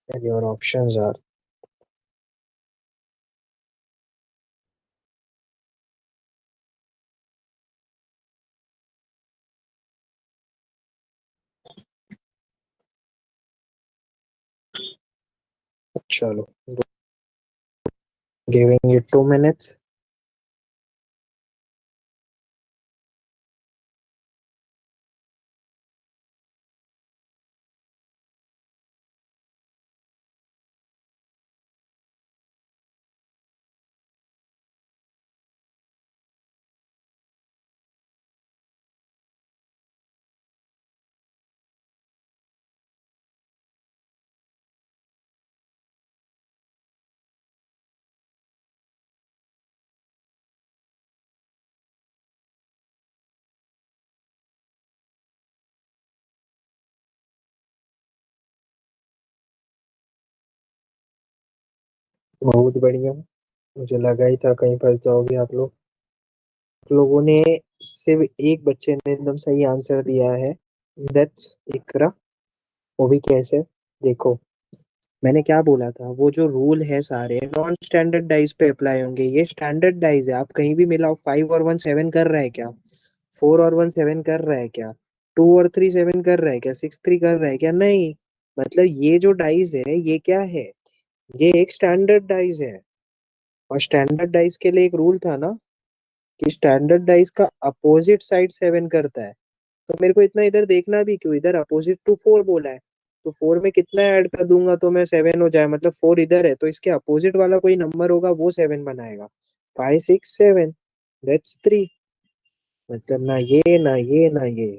and your options are chalo, giving you 2 minutes. बहुत बढ़िया, मुझे लगा ही था कहीं फंस जाओगे आप लोग। लोगों ने सिर्फ एक बच्चे ने एकदम सही आंसर दिया है, दैट्स इकरा। वो भी कैसे, देखो मैंने क्या बोला था, वो जो रूल है सारे नॉन स्टैंडर्डाइज पे अप्लाई होंगे, ये स्टैंडर्डाइज है। आप कहीं भी मिलाओ, 5 और 1 7 कर रहा है क्या, 4 और 1 7 कर रहा है क्या, 2 और 3 7 कर रहा है क्या, 6 3 कर रहा है क्या, नहीं। मतलब ये जो डाइज है ये क्या है, ये एक स्टैंडर्ड डाइज है। और स्टैंडर्ड डाइज के लिए एक रूल था ना, कि स्टैंडर्ड डाइज का अपोजिट साइड 7 करता है। तो मेरे को इतना इधर देखना भी क्यों, इधर अपोजिट टू 4 बोला है, तो 4 में कितना ऐड कर दूंगा तो मैं 7 हो जाए, मतलब 4 इधर है तो इसके अपोजिट वाला कोई नंबर होगा वो 7 बनाएगा। 5 6 7, दैट्स 3। मतलब ना ये ना ये ना ये।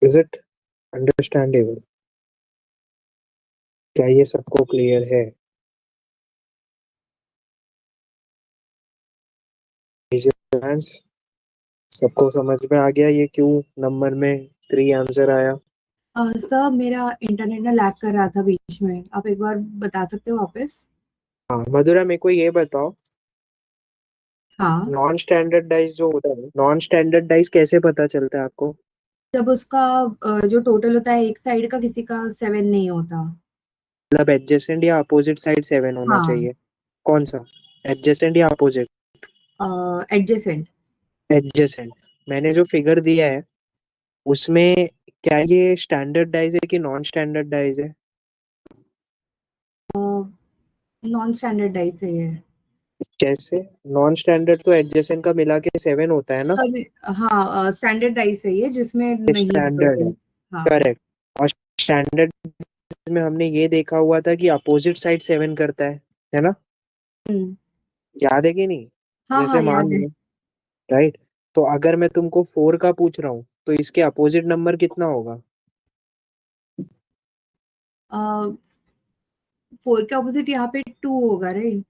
Is it understandable? क्या ये सबको क्लियर है? Raise your hands। सबको समझ में आ गया ये क्यों नंबर में 3 आंसर आया? सर मेरा इंटरनेट ना लैग कर रहा था बीच में, आप एक बार बता सकते हो वापस? हाँ मधुरा, मेरे को ये बताओ, हाँ, नॉन स्टैंडर्डाइज जो होता है, नॉन स्टैंडर्डाइज कैसे पता चलता है आपको? जब उसका जो टोटल होता है एक साइड का किसी का 7 नहीं होता। मतलब एडजेसेंट या अपोजिट साइड 7 होना हाँ, चाहिए। कौन सा, एडजेसेंट या अपोजिट? एडजेसेंट। एडजेसेंट। मैंने जो फिगर दिया है उसमें क्या ये स्टैंडर्डाइज है कि नॉन स्टैंडर्डाइज है? नॉन स्टैंडर्डाइज है ये। कैसे? नॉन स्टैंडर्ड तो एडजेसेंट का मिला के 7 होता है ना। सॉरी, हाँ स्टैंडर्डाइज है ये जिसमें ये नहीं है स्टैंडर्ड है, टोटल। हाँ। करेक्ट। और स्टैंडर्ड में हमने ये देखा हुआ था कि अपोजिट साइड 7 करता है ना? हम्म, याद है कि नहीं? हाँ जैसे हाँ मान याद है। लो, राइट, तो अगर मैं तुमको 4 का पूछ रहा हूँ तो इसके अपोजिट नंबर कितना होगा? 4 के ऑपोजिट यहाँ पे 2 होगा, राइट?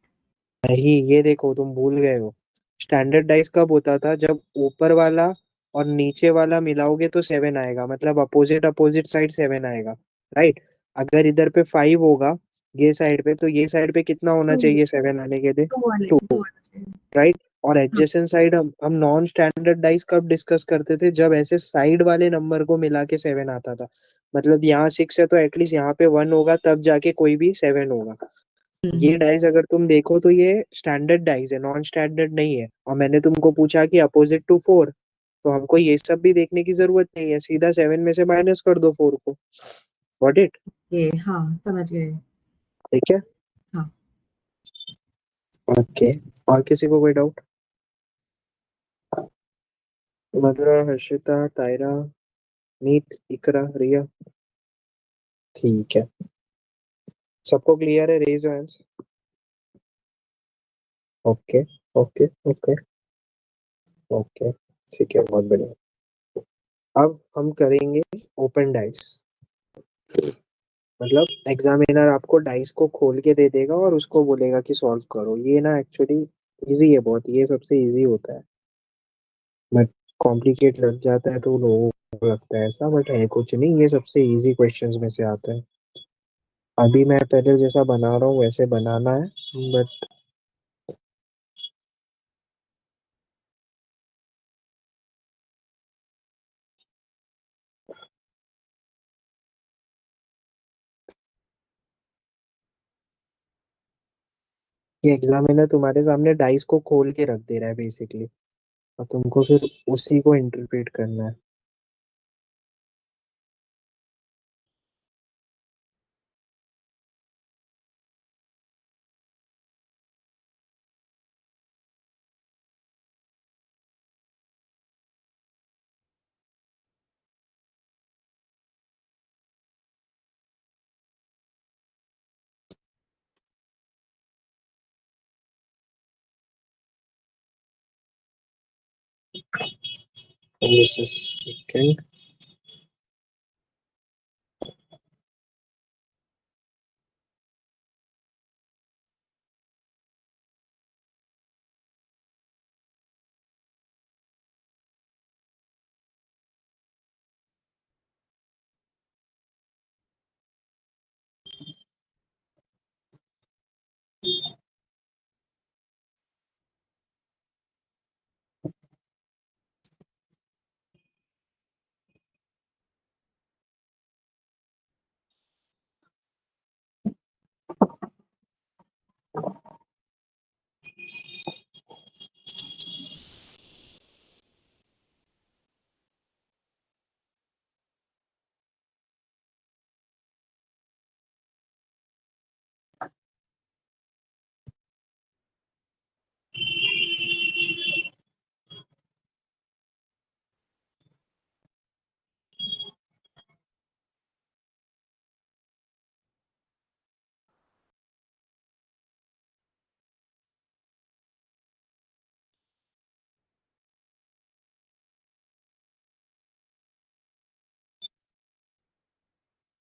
नहीं, ये देखो तुम भूल गए हो। स्टैंडर्डाइज कब होता था, जब ऊपर वाला और नीचे वाला मिलाओगे तो 7 आएगा, मतलब अपोजिट अपोजिट साइड 7 आएगा, राइट। अगर इधर पे 5 होगा ये साइड पे, तो ये साइड पे कितना होना 2, चाहिए 7 आने के लिए? 2, 2 आना चाहिए। राइट। और हाँ। एडजेसेंट साइड हम नॉन स्टैंडर्डाइज कब डिस्कस करते थे, जब ऐसे साइड वाले नंबर को मिला के 7 आता था। मतलब यहाँ 6 है तो एटलीस्ट यहाँ पे 1 होगा तब जाके कोई भी 7 होगा। ये हम्म, डाइस अगर तुम देखो तो ये स्टैंडर्ड डाइस है, नॉन स्टैंडर्ड नहीं है। और मैंने तुमको पूछा कि अपोजिट टू 4, तो हमको ये सब भी देखने की जरूरत नहीं है, सीधा 7 में से माइनस कर दो 4 को। Got it? ये हाँ समझ गए। ठीक है, हाँ। ओके। और किसी को कोई डाउट? मधुरा, हर्षिता, तायरा, मीत, इकरा, रिया? ठीक है, सबको क्लियर है? Raise your hands. Okay okay okay okay, ठीक है, बहुत बढ़िया। अब हम करेंगे ओपन डाइस। मतलब एग्जामिनर आपको डाइस को खोल के दे देगा और उसको बोलेगा कि सॉल्व करो। ये ना एक्चुअली इजी है बहुत, ये सबसे इजी होता है। बट कॉम्प्लिकेट लग जाता है तो लोगों को लगता है ऐसा, बट है कुछ नहीं, ये सबसे इजी क्वेश्चंस में से आता है। अभी मैं पहले जैसा बना रहा हूँ वैसे बनाना है, बट ये एग्जामिनर तुम्हारे सामने डाइस को खोल के रख दे रहा है बेसिकली, और तुमको फिर उसी को इंटरप्रेट करना है। This is second.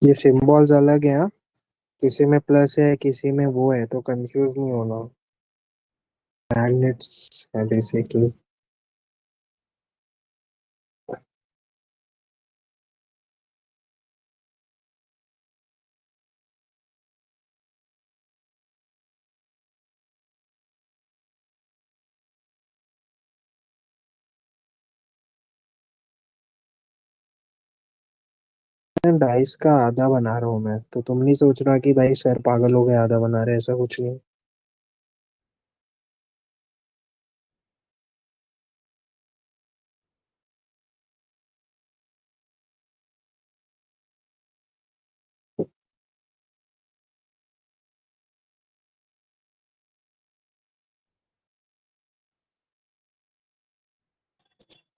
ये सिंबल्स अलग है, हाँ? किसी में प्लस है, किसी में वो है, तो कंफ्यूज नहीं होना। मैग्नेट्स है बेसिकली। डाइस का आधा बना रहा हूँ मैं, तो तुम नहीं सोच रहा कि भाई सर पागल हो गए आधा बना रहे, ऐसा कुछ नहीं।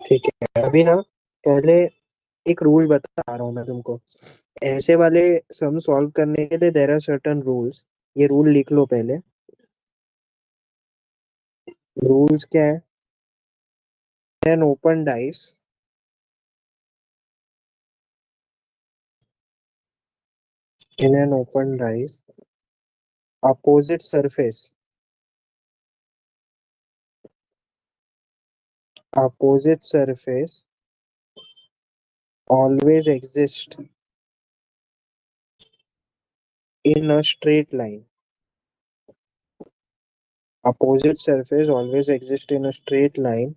ठीक है, अभी ना पहले एक रूल बता रहा हूँ मैं तुमको। ऐसे वाले सम सॉल्व करने के लिए देयर आर सर्टेन रूल्स। ये रूल लिख लो पहले। रूल्स क्या है? An open dice, in an open dice opposite surface, opposite surface always exist in a straight line. Opposite surface always exist in a straight line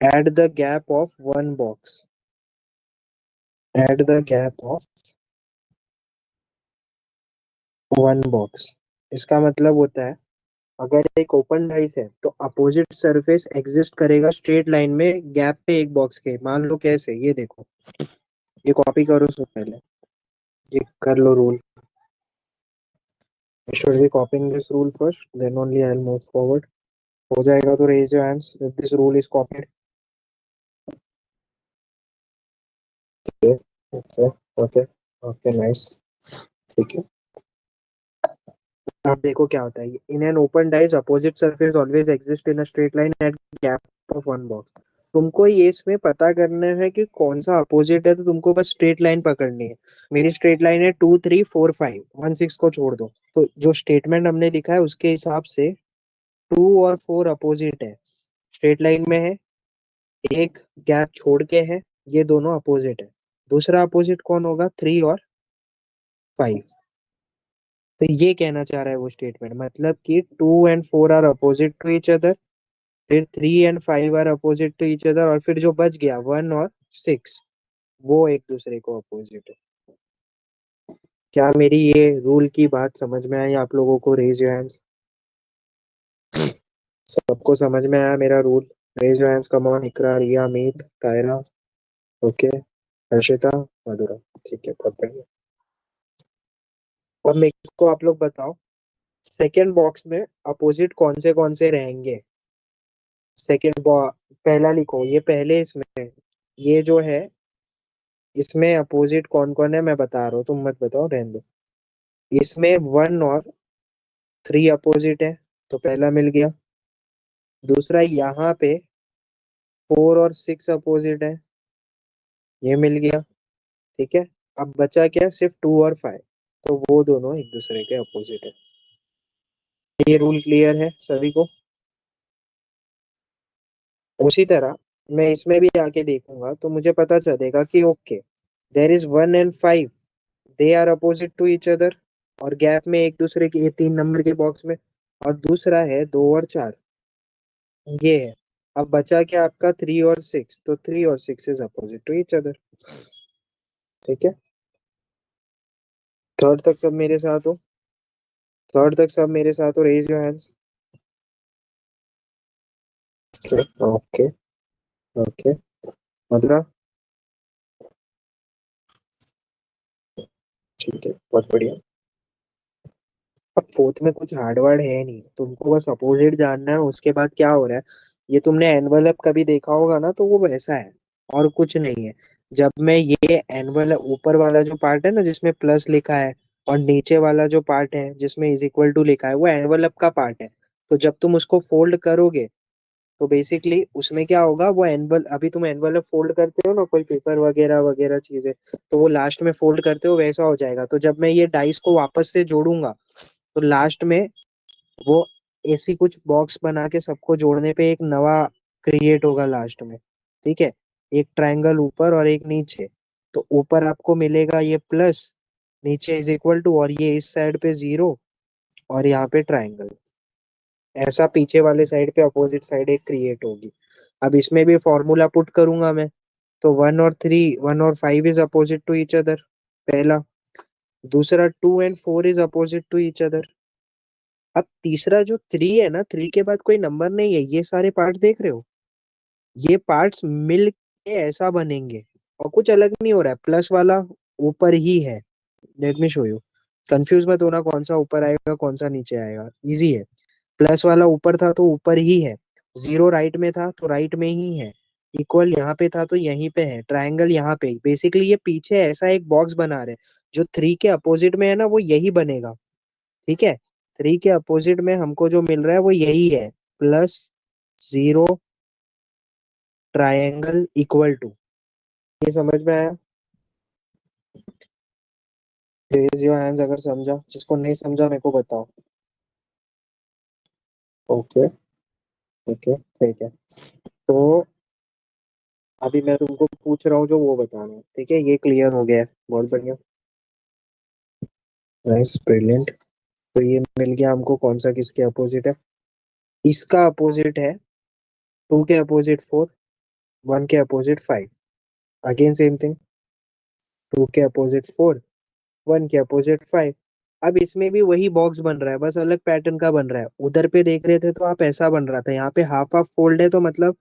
at the gap of one box. At the gap of one box. इसका मतलब होता है, अगर एक open dice है तो opposite surface exist करेगा straight line में गैप पे एक बॉक्स के। मान लो कैसे, ये देखो, ये कॉपी करो सब पहले, ये कर लो rule. I should be copying this rule first, then only I'll move forward. हो जाएगा तो raise your hands if this rule is copied. Okay, okay, okay, okay, nice. ठीक है, अब देखो क्या होता है। In an open dice opposite surface always exist in a straight line at gap of one box. तुमको ये इसमें पता करना है कि कौन सा अपोजिट है, तो तुमको बस स्ट्रेट लाइन पकड़नी है। मेरी स्ट्रेट लाइन है 2 3 4 5, 1 6 को छोड़ दो। तो जो स्टेटमेंट हमने लिखा है उसके हिसाब से 2 और 4 अपोजिट है, स्ट्रेट लाइन में है, एक गैप छोड़ के है, ये दोनों अपोजिट है। दूसरा अपोजिट कौन होगा? 3 और 5। तो ये कहना चाह रहा है वो स्टेटमेंट, मतलब कि 2 and 4 are opposite to each other, फिर 3 and 5 are opposite to each other, और फिर जो बच गया 1 और 6, वो एक दूसरे को अपोजिट है। क्या मेरी ये रूल की बात समझ में आई आप लोगों को? Raise your hands. सबको समझ में आया मेरा rule? Raise your hands, come on. Iqra, Riya, Meet, Taira, okay, Harshita, Madhura. ठीक है, बहुत बढ़िया। अब मेरे को आप लोग बताओ, सेकेंड बॉक्स में अपोजिट कौन से रहेंगे? सेकेंड पहला लिखो, ये पहले इसमें, ये जो है इसमें अपोजिट कौन कौन है मैं बता रहा हूँ, तुम मत बताओ, रहने दो। इसमें 1 और 3 अपोजिट है, तो पहला मिल गया। दूसरा, यहाँ पे 4 और 6 अपोजिट है, ये मिल गया। ठीक है, अब बचा क्या? सिर्फ 2 और 5, तो वो दोनों एक दूसरे के अपोजिट है। ये रूल क्लियर है सभी को? उसी तरह मैं इसमें भी आके देखूंगा तो मुझे पता चलेगा कि okay, there is 1 and 5, they are opposite to each other, और गैप में एक दूसरे के, ये 3 नंबर के बॉक्स में। और दूसरा है 2 और 4, ये है। अब बचा क्या आपका? 3 और 6, तो 3 और 6 is opposite to each other. ठीक है, थर्ड तक सब मेरे साथ हो? थर्ड तक सब मेरे साथ हो? Raise your hands. Okay, okay, मतलब ठीक है, बहुत बढ़िया। अब फोर्थ में कुछ हार्ड वर्ड है नहीं, तुमको बस अपोजिट जानना है, उसके बाद क्या हो रहा है। ये तुमने एनवलप कभी देखा होगा ना, तो वो वैसा है, और कुछ नहीं है। जब मैं ये एनवलप, ऊपर वाला जो पार्ट है ना जिसमें प्लस लिखा है, और नीचे वाला जो पार्ट है जिसमें इज इक्वल टू लिखा है, वो एनवलप का पार्ट है। तो जब तुम उसको फोल्ड करोगे, तो बेसिकली उसमें क्या होगा, वो एनवल, अभी तुम एनवलप फोल्ड करते हो ना कोई पेपर वगैरह वगैरह चीजें, तो वो लास्ट में फोल्ड करते हो वैसा हो जाएगा। तो जब मैं ये डाइस को वापस से जोड़ूंगा, तो लास्ट में वो ऐसी कुछ बॉक्स बना के सबको जोड़ने पे एक नवा क्रिएट होगा लास्ट में। ठीक है, एक ट्रायंगल ऊपर और एक नीचे। तो ऊपर आपको मिलेगा ये प्लस, नीचे इज इक्वल टू, और ये इस साइड पे 0, और यहाँ पे ट्रायंगल। ऐसा पीछे वाले साइड पे अपोजिट साइड एक क्रिएट होगी। अब इसमें भी फॉर्मूला पुट करूंगा मैं, तो 1 और 5 is opposite to each other, पहला। दूसरा, 2 and 4 is opposite to each other. अब तीसरा जो 3 है ना, 3 के बाद कोई नंबर नहीं है, ये सारे पार्ट देख रहे हो, ये पार्ट्स मिल के ऐसा बनेंगे, और कुछ अलग नहीं हो रहा है। प्लस वाला ऊपर ही है, let me show you. Confuse मत होना कौन सा ऊपर आएगा कौन सा नीचे आएगा, इजी है। प्लस वाला ऊपर था तो ऊपर ही है, 0 राइट में था तो राइट में ही है, इक्वल यहाँ पे था तो यहीं पे है, ट्रायंगल यहाँ पे। बेसिकली ये पीछे ऐसा एक बॉक्स बना रहे हैं, जो 3 के अपोजिट में है ना, वो यही बनेगा। ठीक है, 3 के अपोजिट में हमको जो मिल रहा है वो यही है, +0 ट्रायंगल इक्वल टू। ये समझ में आया? रेज योर हैंड्स अगर समझा, जिसको नहीं समझा मेरे को बताओ। ओके, ठीक है, ठीक है। तो अभी मैं तुमको पूछ रहा हूँ जो वो बताना है, ठीक है? ये क्लियर हो गया है, बहुत बढ़िया, नाइस, ब्रिलियंट। तो ये मिल गया हमको कौन सा किसके अपोजिट है। इसका अपोजिट है 2 के अपोजिट 4, 1 के अपोजिट 5। अगेन सेम थिंग, 2 के अपोजिट 4, 1 के अपोजिट 5। अब इसमें भी वही बॉक्स बन रहा है, बस अलग पैटर्न का बन रहा है। उधर पे देख रहे थे तो आप ऐसा बन रहा था, यहाँ पे हाफ हाफ फोल्ड है, तो मतलब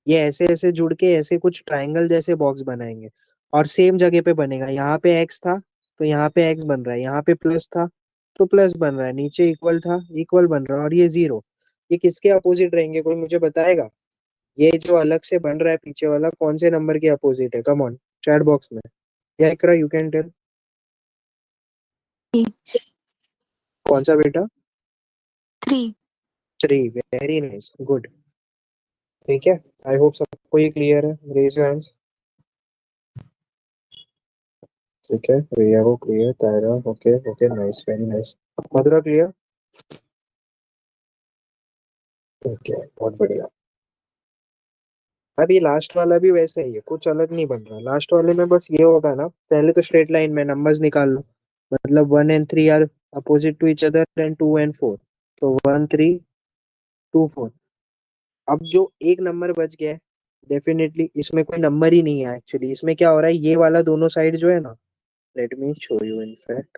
ये ऐसे ऐसे जुड़ के ऐसे कुछ ट्रायंगल जैसे बॉक्स बनाएंगे, और सेम जगह पे बनेगा। यहाँ पे एक्स था तो यहाँ पे एक्स बन रहा है, यहाँ पे प्लस था तो प्लस बन रहा है, नीचे इक्वल था इक्वल बन रहा है, और ये 0। ये किसके अपोजिट रहेंगे, कोई मुझे बताएगा? ये जो अलग से बन रहा है पीछे वाला, कौन से नंबर के अपोजिट है? कम ऑन, चैट बॉक्स में, या इकरा यू कैन टेल। कौन सा बेटा? 3। 3, वेरी नाइस, गुड। ठीक है, आई होप सबको ये क्लियर है। Raise your hands. ठीक है, रिया को clear, Taira okay, okay, nice, very nice. Madhura clear? Okay, बहुत बढ़िया। अब ये लास्ट वाला भी वैसे ही है, कुछ अलग नहीं बन रहा। लास्ट वाले में बस ये होगा ना, पहले तो स्ट्रेट लाइन में नंबर्स निकाल लो, मतलब 1 and 3 are opposite to each other, and 2 and 4, तो 1 3 2 4। अब जो एक नंबर बच गया है, डेफिनेटली इसमें कोई नंबर ही नहीं है एक्चुअली। इसमें क्या हो रहा है, ये वाला दोनों साइड जो है ना, let me show you in fact.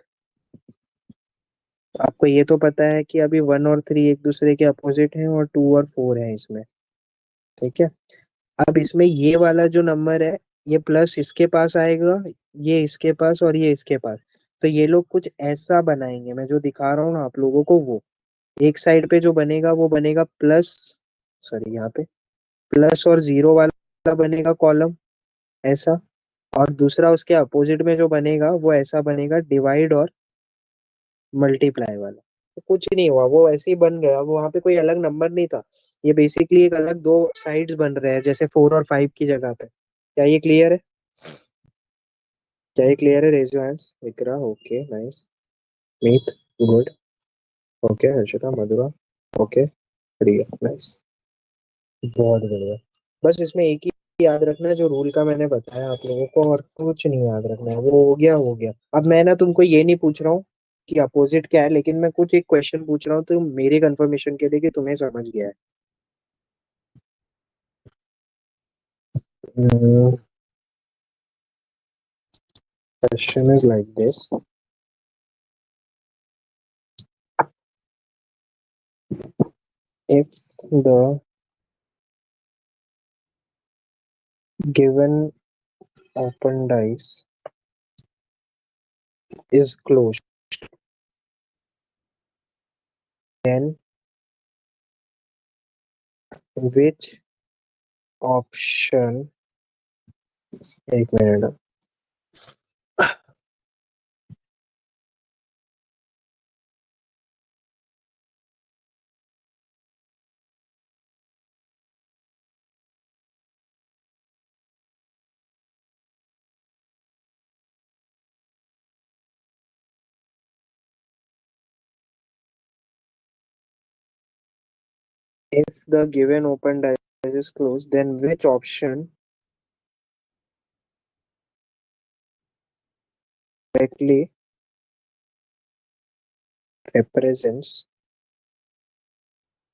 आपको ये तो पता है कि अभी 1 और 3 एक दूसरे के अपोजिट हैं और 2 और 4 है इसमें, ठीक है। अब इसमें ये वाला जो नंबर है, ये प्लस इसके पास आएगा, ये इसके पास और ये इसके पास। तो ये लोग कुछ ऐसा बनाएंगे, मैं जो दिखा रहा हूँ ना आप लोगों को, वो एक साइड पे जो बनेगा वो बनेगा प्लस, सॉरी यहाँ पे प्लस और जीरो वाला बनेगा कॉलम ऐसा, और दूसरा उसके अपोजिट में जो बनेगा वो ऐसा बनेगा, डिवाइड और मल्टीप्लाई वाला। तो कुछ नहीं हुआ, वो ऐसे ही बन गया, वो वहां पे कोई अलग नंबर नहीं था। ये बेसिकली एक अलग दो साइड्स बन रहे हैं, जैसे 4 और 5 की जगह पे। क्या ये क्लियर है? क्या ये क्लियर है? Raise your hands. Vikra, okay nice. Meet, good. Okay, Harshita, Madhura, okay. Priya, nice. बहुत बढ़िया। बस इसमें एक ही याद रखना है, जो रूल का मैंने बताया आप लोगों को, और कुछ नहीं याद रखना है। वो हो गया, हो गया। अब मैं ना तुमको ये नहीं पूछ रहा हूँ कि अपोजिट क्या है, लेकिन मैं कुछ एक क्वेश्चन पूछ रहा हूँ तो मेरे कंफर्मेशन के लिए कि तुम्हें समझ गया है। Question is like this. If the given open dice is closed, then which option, एक minute, if the given open dice is closed, then which option correctly represents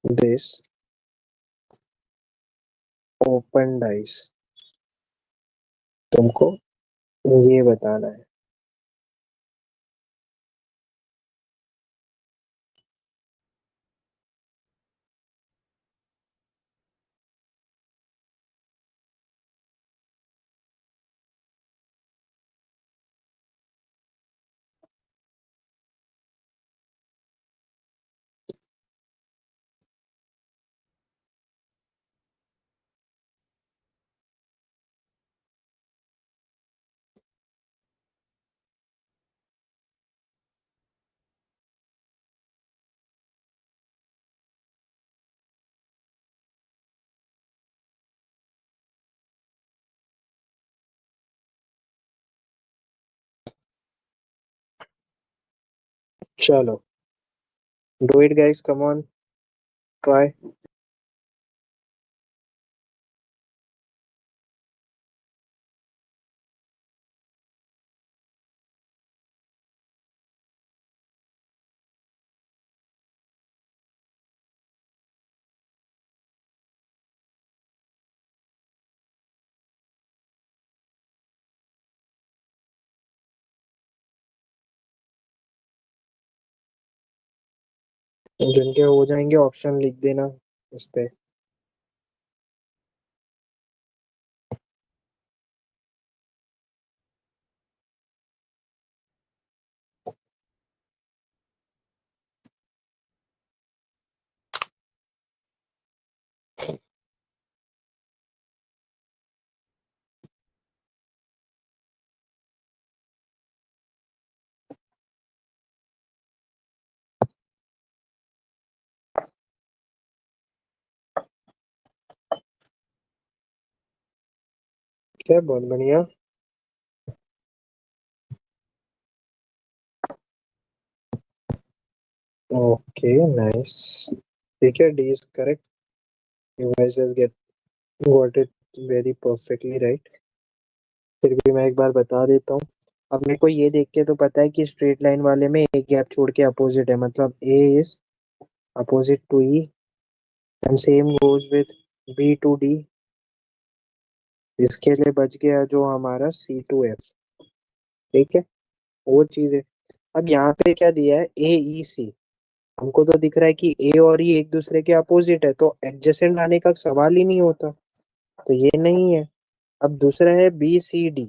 this open dice? तुमको ये बताना है। चलो, do it guys, come on, try. जिनके हो जाएंगे option लिख देना इस पे। क्या, बहुत बढ़िया। ओके नाइस, ठीक है, D is correct. You guys has get got it very perfectly right. फिर भी मैं एक बार बता देता हूँ। अब मेरे को ये देख के तो पता है कि स्ट्रेट लाइन वाले में एक गैप छोड़ के अपोजिट है, मतलब A is opposite to E, and same goes with B to D. इसके लिए बच गया जो हमारा सी टू एफ, ठीक है, वो चीज है। अब यहाँ पे क्या दिया है, ए ई सी, हमको तो दिख रहा है कि ए और ई एक दूसरे के अपोजिट है, तो एडजेसेंट आने का सवाल ही नहीं होता, तो ये नहीं है। अब दूसरा है बी सी डी,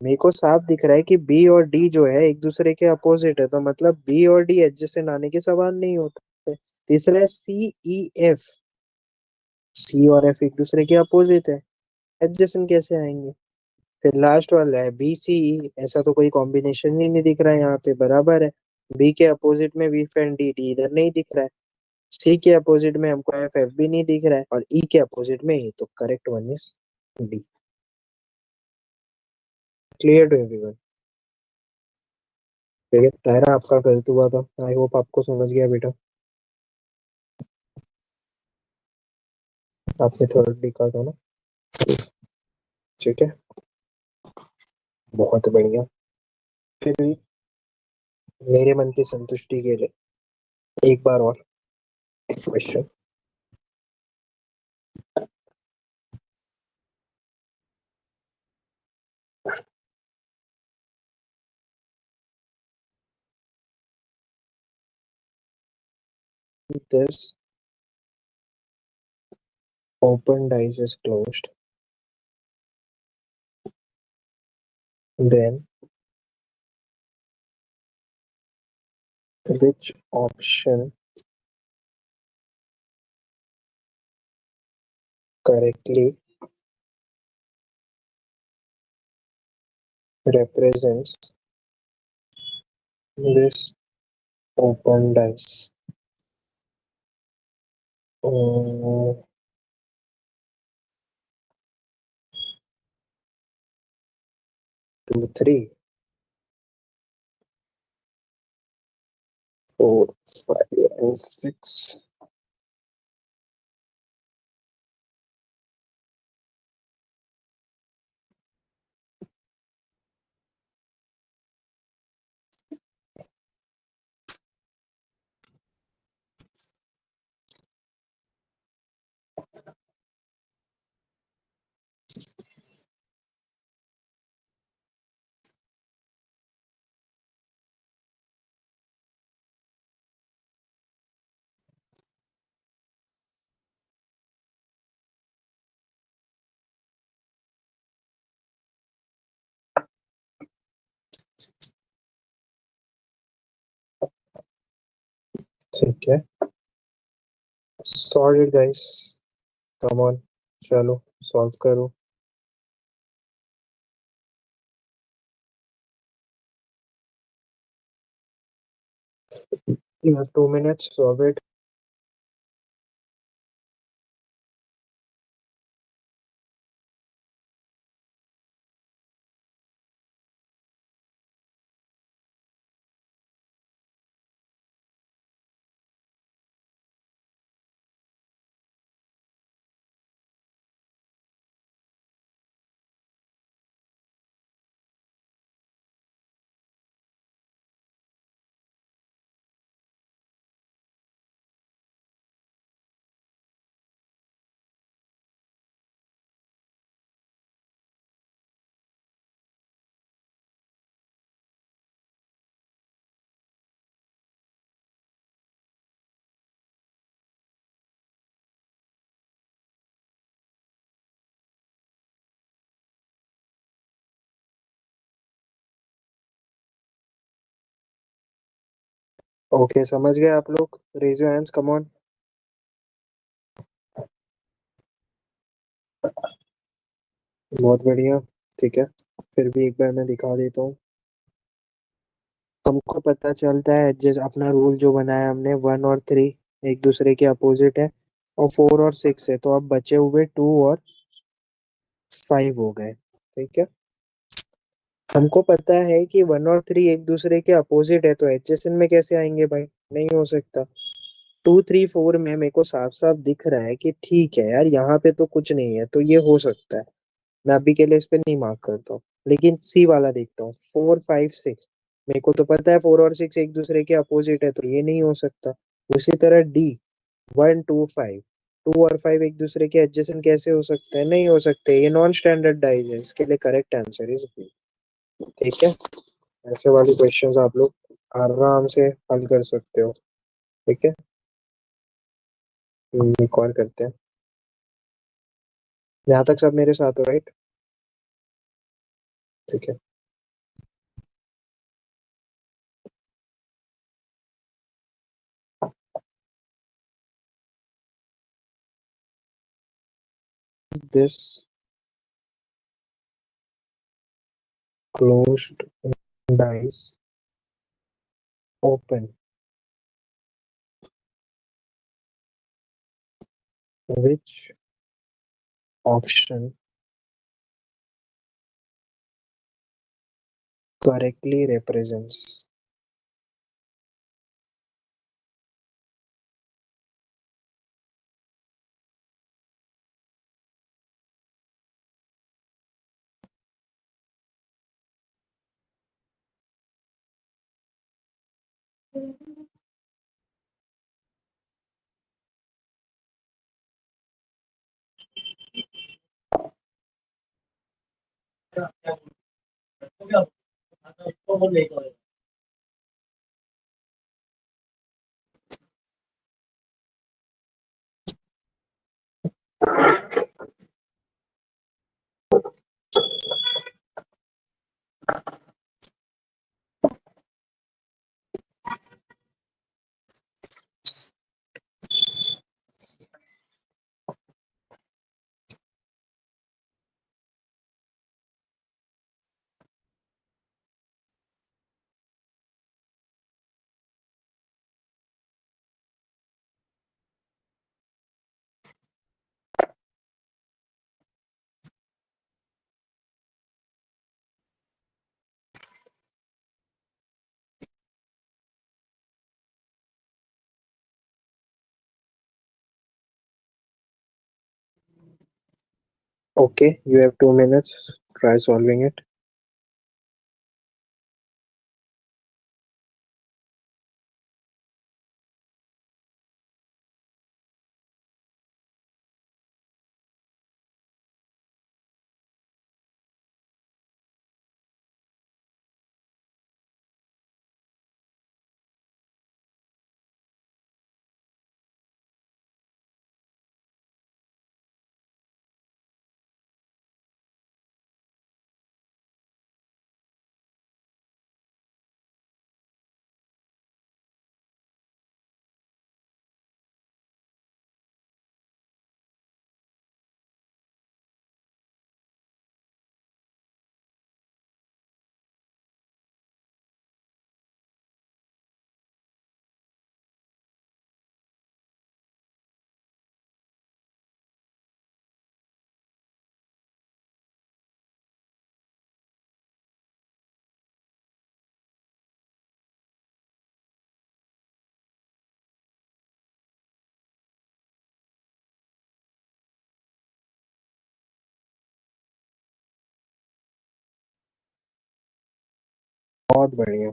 मेरे को साफ दिख रहा है कि बी और डी जो है एक दूसरे के अपोजिट है, तो मतलब बी और डी एडजेसेंट आने के सवाल नहीं होते। तीसरा है सी ई एफ, सी और एफ एक दूसरे के अपोजिट है, एडजेसेंट कैसे आएंगे। फिर लास्ट वाला है बी सी ई, ऐसा तो कोई कॉम्बिनेशन ही नहीं दिख रहा है यहाँ पे, बराबर है। बी के अपोजिट में वी एंड डी, डी इधर नहीं दिख रहा है। सी के अपोजिट में हमको एफ एफ भी नहीं दिख रहा है, और ई के अपोजिट में ई, तो correct one is D. Clear to everyone? ठीक है, तारा आपका गलत हुआ था, आई होप आपको समझ गया बेटा। आपने थर्ड लिखा था ना, ठीक है, बहुत बढ़िया। फिर भी मेरे मन की संतुष्टि के लिए एक बार और question. This open dice is closed, then which option correctly represents this open dice? 2, 3, 4, 5 and 6. ठीक है, सॉलिड गाइस, कम ऑन, चलो सॉल्व करो। You have 2 minutes, solve it. Okay, समझ गए आप लोग? Raise your hands, come on. बहुत बढ़िया, ठीक है, फिर भी एक बार मैं दिखा देता हूँ। हमको पता चलता है जैसे अपना रूल जो बनाया हमने, 1 और 3 एक दूसरे के अपोजिट है, और 4 और 6 है, तो अब बचे हुए 2 और 5 हो गए, ठीक है। हमको पता है कि 1 और 3 एक दूसरे के अपोजिट है, तो एडजेसेंट में कैसे आएंगे भाई, नहीं हो सकता। 2, 3, 4 में मेरे को साफ साफ दिख रहा है कि ठीक है यार, यहाँ पे तो कुछ नहीं है, तो ये हो सकता है, मैं अभी के लिए इस पे नहीं मार्क करता हूँ। लेकिन सी वाला देखता हूँ, 4, 5, 6, मेरे को तो पता है 4 और 6 एक दूसरे के अपोजिट है, तो ये नहीं हो सकता। उसी तरह डी, 1, 2, 5, 2 और 5 एक दूसरे के एडजेसेंट कैसे हो सकते हैं, नहीं हो सकते, ये नॉन स्टैंडर्ड डाइज है, इसके लिए करेक्ट आंसर इज बी, ठीक है। ऐसे वाली क्वेश्चंस आप लोग आराम से हल कर सकते हो। ठीक है, रिकॉर्ड करते हैं। यहाँ तक सब मेरे साथ हो, राइट? ठीक है। This closed dice open. Which option correctly represents? Okay, you have 2 minutes. Try solving it. बहुत बढ़िया।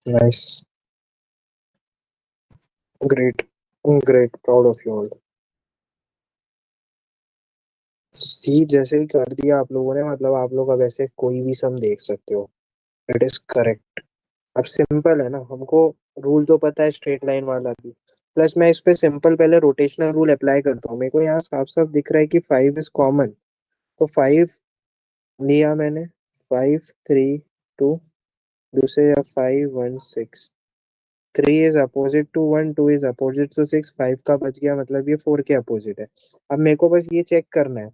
Nice. Great. Great. Proud of you all. सी जैसे ही कर दिया आप लोगों ने, मतलब आप लोग अब ऐसे कोई भी सम देख सकते हो। It is correct. अब सिंपल है ना, हमको रूल तो पता है स्ट्रेट लाइन वाला भी। प्लस मैं इस पे सिंपल पहले रोटेशनल रूल अप्लाई करता हूँ। मेरे को यहाँ साफ साफ दिख रहा है कि 5 इज कॉमन, तो 5 लिया मैंने। 5 3 2, दूसरे 5 1 6। 3 is opposite to 1, 2 is opposite to 6, 5 का बच गया, मतलब ये 4 के अपोजिट है। अब मेरे को बस ये चेक करना है।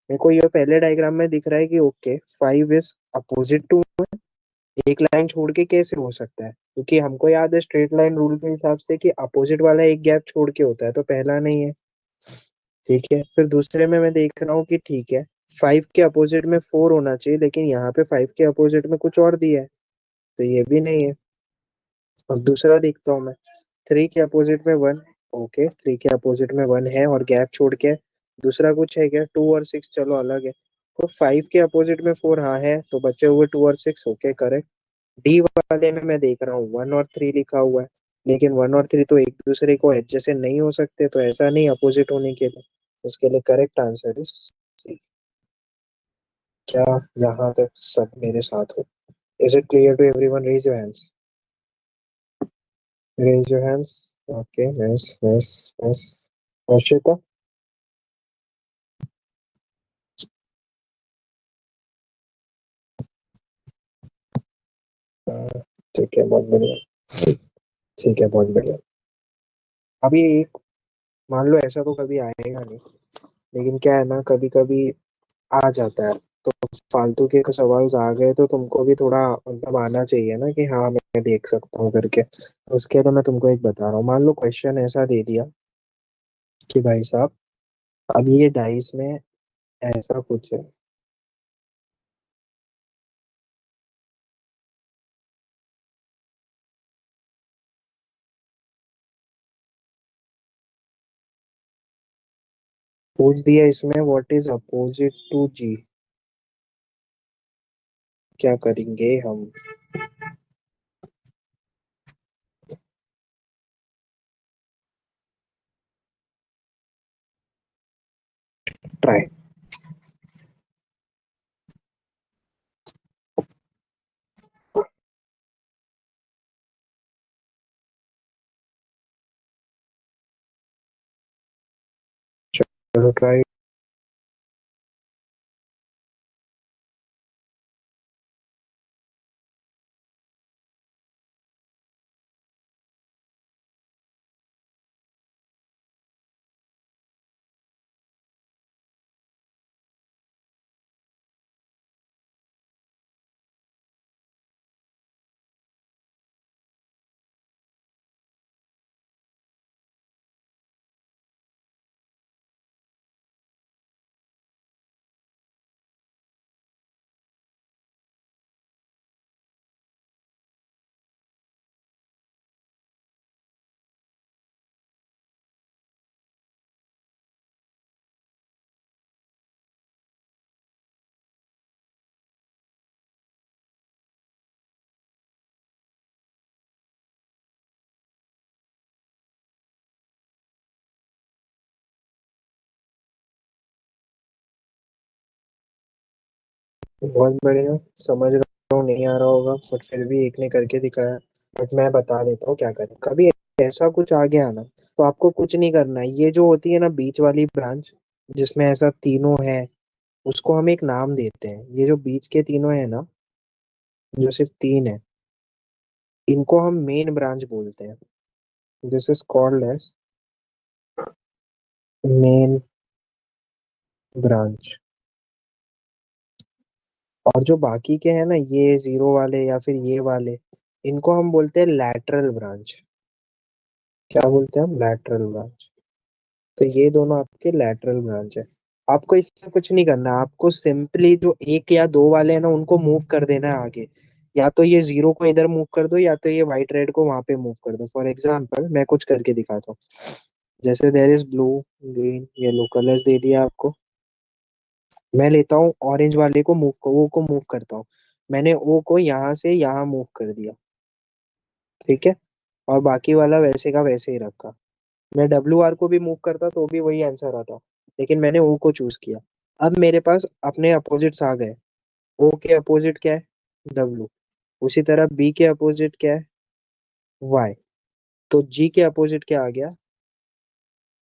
मेरे को ये पहले डायग्राम में दिख रहा है कि ओके 5 इज अपोजिट टू, एक लाइन छोड़ के कैसे हो सकता है? क्योंकि हमको याद है स्ट्रेट लाइन रूल के हिसाब से कि अपोजिट वाला एक गैप छोड़ के होता है, तो पहला नहीं है। ठीक है, फिर दूसरे में मैं देख रहा हूँ कि ठीक है 5 के अपोजिट में 4 होना चाहिए, लेकिन यहाँ पे 5 के अपोजिट में कुछ और दिया है, तो ये भी नहीं है। अब दूसरा देखता हूँ मैं, 3 के अपोजिट में 1। ओके, 3 के अपोजिट में 1 है और गैप छोड़ के दूसरा कुछ है क्या? 2 और 6 चलो अलग है। तो 5 के अपोजिट में 4 हाँ है, तो बचे हुए 2 और 6। Okay correct. डी वाले में मैं देख रहा हूँ 1 और 3 लिखा हुआ है, लेकिन 1 और 3 तो एक दूसरे को एडजेसेंट नहीं हो सकते, तो ऐसा नहीं अपोजिट होने के लिए। उसके लिए करेक्ट आंसर इज सी। क्या यहाँ तक सब मेरे साथ हो? Is it clear to everyone? Raise your hands. Raise your hands. Okay, nice, nice, nice. Arshita? ठीक है, बहुत बढ़िया। ठीक है, बहुत बढ़िया। अभी एक मान लो ऐसा तो कभी आएगा नहीं, लेकिन क्या है ना, कभी कभी आ जाता है। तो फालतू के सवाल आ गए तो तुमको भी थोड़ा मतलब आना चाहिए ना कि हाँ मैं देख सकता हूँ करके। उसके लिए मैं तुमको एक बता रहा हूँ। मान लो क्वेश्चन ऐसा दे दिया कि भाई साहब, अब ये डाइस में ऐसा कुछ है। पूछ दिया इसमें व्हाट इज अपोजिट टू जी, क्या करेंगे हम? ट्राई। चलो ट्राई। बहुत बढ़िया। समझ रहा हूँ नहीं आ रहा होगा, बट फिर भी एक ने करके दिखाया। बट मैं बता देता हूँ क्या करें। कभी ऐसा कुछ आ गया ना, तो आपको कुछ नहीं करना है। ये जो होती है ना बीच वाली ब्रांच, जिसमें ऐसा तीनों है, उसको हम एक नाम देते हैं। ये जो बीच के तीनों है ना, जो सिर्फ तीन है, इनको हम मेन ब्रांच बोलते हैं। This is called as main branch. और जो बाकी के हैं ना, ये जीरो वाले या फिर ये वाले, इनको हम बोलते हैं लैटरल ब्रांच। क्या बोलते हैं हम? Lateral branch. तो ये दोनों आपके लैटरल ब्रांच है। आपको इसमें कुछ नहीं करना है। आपको सिंपली जो एक या दो वाले हैं ना, उनको मूव कर देना है आगे। या तो ये जीरो को इधर मूव कर दो, या तो ये व्हाइट रेड को वहां पे मूव कर दो। फॉर एग्जाम्पल मैं कुछ करके दिखाता हूँ। जैसे there is blue, green, yellow colours दे दिया आपको। मैं लेता हूँ ऑरेंज वाले को, मूव को ओ को मूव करता हूँ। मैंने ओ को यहाँ से यहाँ मूव कर दिया, ठीक है। और बाकी वाला वैसे का वैसे ही रखा। मैं डब्ल्यू आर को भी मूव करता तो भी वही आंसर आता, लेकिन मैंने ओ को चूज किया। अब मेरे पास अपने अपोजिट्स आ गए। ओ के अपोजिट क्या है? डब्ल्यू। उसी तरह बी के अपोजिट क्या है? वाई। तो जी के अपोजिट क्या आ गया?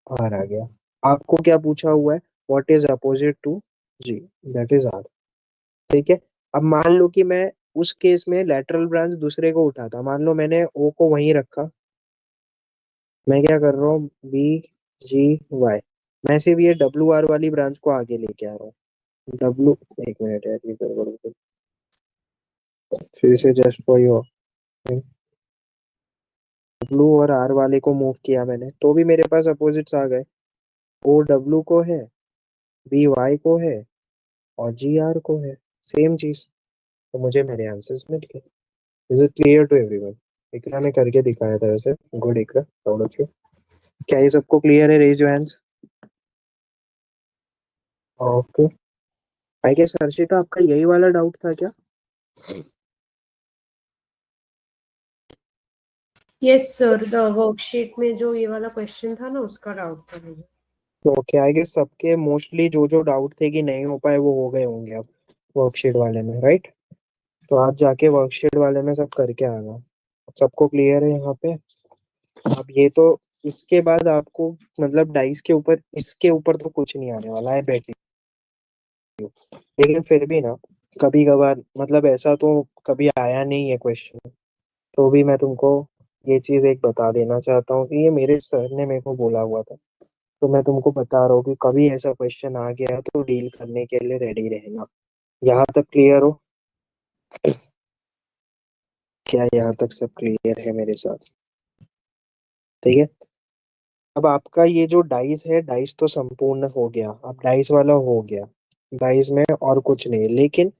आर आ गया। आपको क्या पूछा हुआ है? What is opposite to G? That is R. ठीक है। अब मान लो कि मैं उस केस में लेटरल ब्रांच दूसरे को उठाता। मान लो मैंने ओ को वहीं रखा। मैं क्या कर रहा हूँ? बी, जी, वाई। मैं सिर्फ ये डब्ल्यू आर वाली ब्रांच को आगे लेके आ रहा हूँ। डब्ल्यू, एक मिनट यार, ये गड़बड़ हो गई। फिर से जस्ट फॉर योर, डब्ल्यू और आर वाले को मूव किया मैंने, तो भी मेरे पास अपोजिट्स आ गए। ओ डब्ल्यू को है, बी वाई को है, और जी आर को है। सेम चीज। तो मुझे मेरे आंसर्स मिल गए। Is it clear to everyone? Iqra ने करके दिखाया था वैसे। Good Iqra, proud of you. क्या ये सबको क्लियर है? Raise your hands. Okay. I guess Harshita, आपका यही वाला डाउट था क्या? यस सर, द वर्कशीट में जो ये वाला क्वेश्चन था ना, उसका डाउट था मुझे। ओके, आई गेस सबके मोस्टली जो जो डाउट थे कि नहीं हो पाए वो हो गए होंगे अब वर्कशीट वाले में, राइट? तो आज जाके वर्कशीट वाले में सब करके आना। सबको क्लियर है यहाँ पे? अब ये तो, इसके बाद आपको मतलब डाइस के ऊपर, इसके ऊपर तो कुछ नहीं आने वाला है बैटिंग। लेकिन फिर भी ना, कभी कभार मतलब ऐसा तो कभी आया नहीं है क्वेश्चन, तो भी मैं तुमको ये चीज एक बता देना चाहता हूँ कि ये मेरे सर ने मेरे को बोला हुआ था। तो मैं तुमको बता रहा हूँ कि कभी ऐसा क्वेश्चन आ गया तो डील करने के लिए रेडी रहना। यहाँ तक क्लियर हो? क्या यहाँ तक सब क्लियर है मेरे साथ? ठीक है। अब आपका ये जो डाइस है, डाइस तो संपूर्ण हो गया, अब डाइस वाला हो गया। डाइस में और कुछ नहीं, लेकिन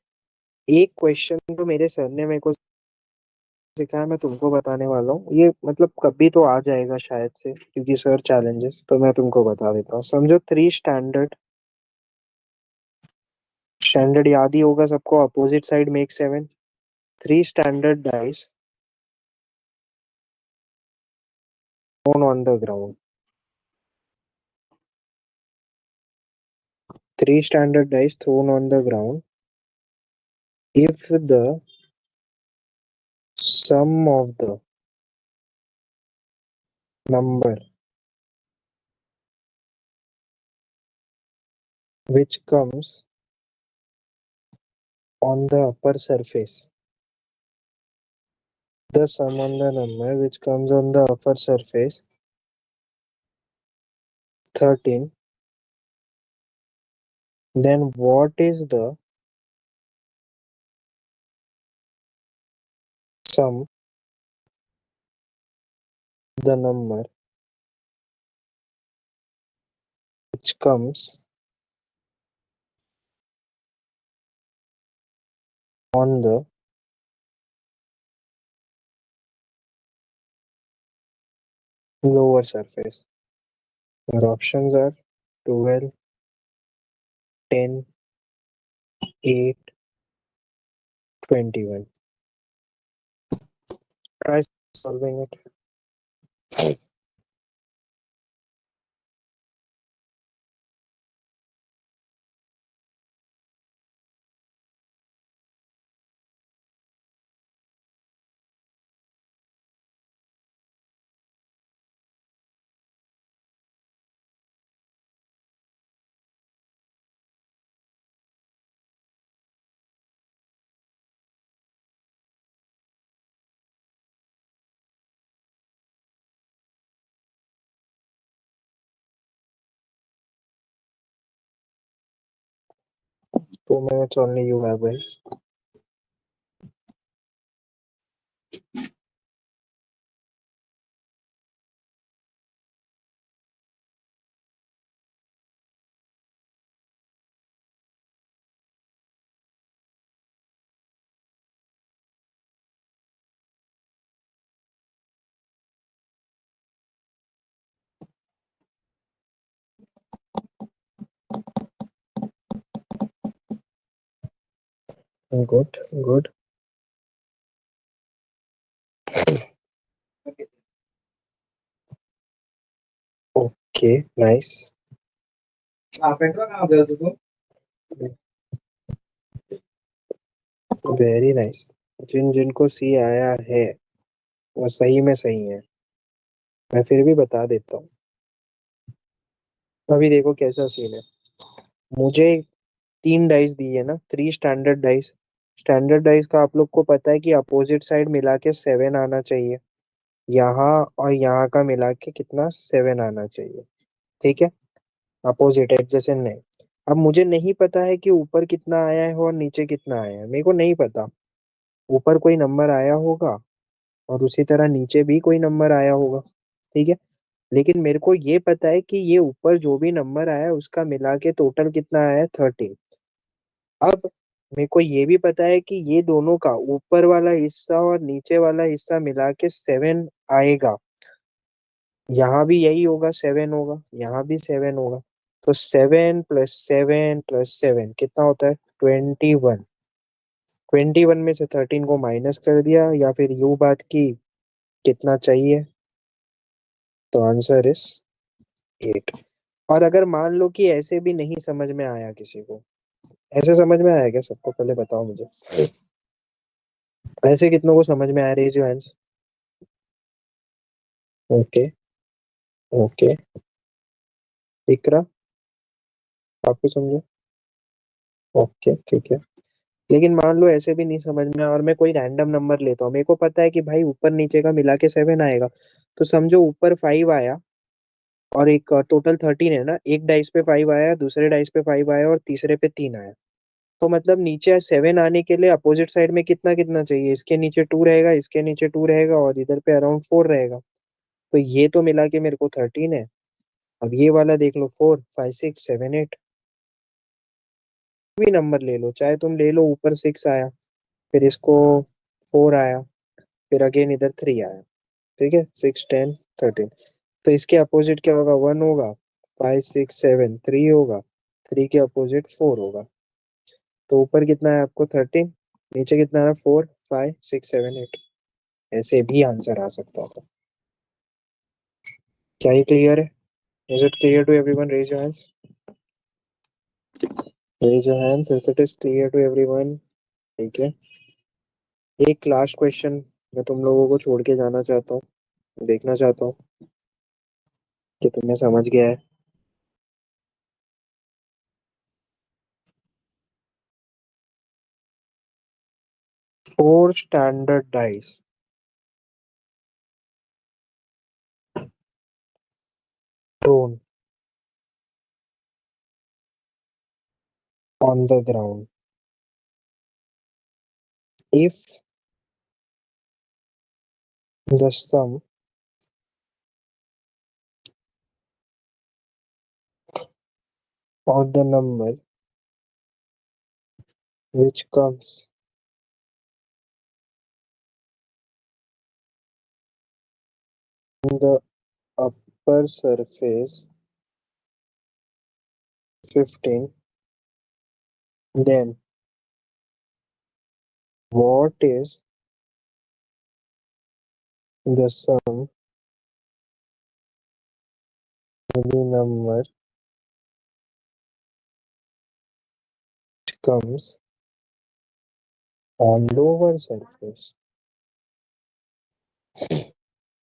एक क्वेश्चन तो मेरे सर ने मेरे को सिखाया, मैं तुमको बताने वाला हूँ। ये मतलब कभी तो आ जाएगा शायद से, क्योंकि सर चैलेंजेस, तो मैं तुमको बता देता हूँ। समझो, थ्री स्टैंडर्ड, स्टैंडर्ड याद ही होगा सबको, opposite side make seven. Three standard dice thrown on the ground. Three standard dice thrown on the ground. If the sum of the number which comes on the upper surface, the sum on the number which comes on the upper surface 13, then what is the sum the number which comes on the lower surface? Your options are 12, 10, 8, 21. Try solving it. Two minutes only you have, guys. Good, good. Okay, nice. Very nice. जिन जिनको C आया है वो सही में सही है। मैं फिर भी बता देता हूँ। अभी देखो कैसा सीन है। मुझे तीन डाइस दी है ना, three standard dice. Standard dice का आप लोग को पता है कि अपोजिट साइड मिला के सेवन आना चाहिए। यहाँ और यहाँ का मिला के कितना, सेवन आना चाहिए। ठीक है, अपोजिट एडजेसेंट नहीं। अब मुझे नहीं पता है कि ऊपर कितना आया है और नीचे कितना आया है, मेरे को नहीं पता। ऊपर कोई नंबर आया होगा और उसी तरह नीचे भी कोई नंबर आया होगा। ठीक है, लेकिन मेरे को ये पता है कि ये ऊपर जो भी नंबर आया है उसका मिला के टोटल कितना आया है, 13। अब मेरे को ये भी पता है कि ये दोनों का ऊपर वाला हिस्सा और नीचे वाला हिस्सा मिला के सेवन आएगा। यहाँ भी यही होगा, सेवन होगा, यहाँ भी सेवन होगा। तो seven plus seven plus seven कितना होता है, 21। 21 में से 13 को माइनस कर दिया, या फिर यू बात की कितना चाहिए, तो आंसर इज 8। और अगर मान लो कि ऐसे भी नहीं समझ में आया किसी को, ऐसे समझ में आया क्या सबको, पहले बताओ मुझे। ऐसे कितनों को समझ में आया, raise your hands. Okay okay, Iqra आपको समझो। ओके ठीक है, लेकिन मान लो ऐसे भी नहीं समझ में और मैं कोई रैंडम नंबर लेता हूँ, मेरे को पता है कि भाई ऊपर नीचे का मिला के 7 आएगा, तो समझो ऊपर 5 आया और एक टोटल 13 है ना, एक डाइस पे 5 आया, दूसरे डाइस पे 5 आया और तीसरे पे 3 आया, तो मतलब नीचे 7 आने के लिए अपोजिट साइड में कितना कितना चाहिए, इसके नीचे 2 रहेगा, इसके नीचे 2 रहेगा और इधर पे अराउंड 4 रहेगा, तो ये तो मिला के मेरे को 13 है। अब ये वाला देख लो, 4 5 6 7 8, भी नंबर ले लो, चाहे तुम ले लो, ऊपर 6 आया, फिर इसको 4 आया, फिर अगेन इधर 3 आया, ठीक है, 6 10 13, तो इसके अपोजिट क्या होगा, 1 होगा, 5 6 7 3 होगा, 3 के अपोजिट 4 होगा, तो ऊपर कितना है आपको 13, नीचे कितना है 4 5 6 7 8, ऐसे भी आंसर आ सकता था। क्या ये क्लियर है? Is it clear to everyone? Raise your hands, raise your hands if it is clear to everyone. ठीक है, एक लास्ट क्वेश्चन मैं तुम लोगों को छोड़ के जाना चाहता हूँ, देखना चाहता हूँ कि तुमने समझ गया है। 4 standard dice thrown on the ground. If the sum of the number which comes in the upper surface 15, then what is the sum of the number which comes on lower surface?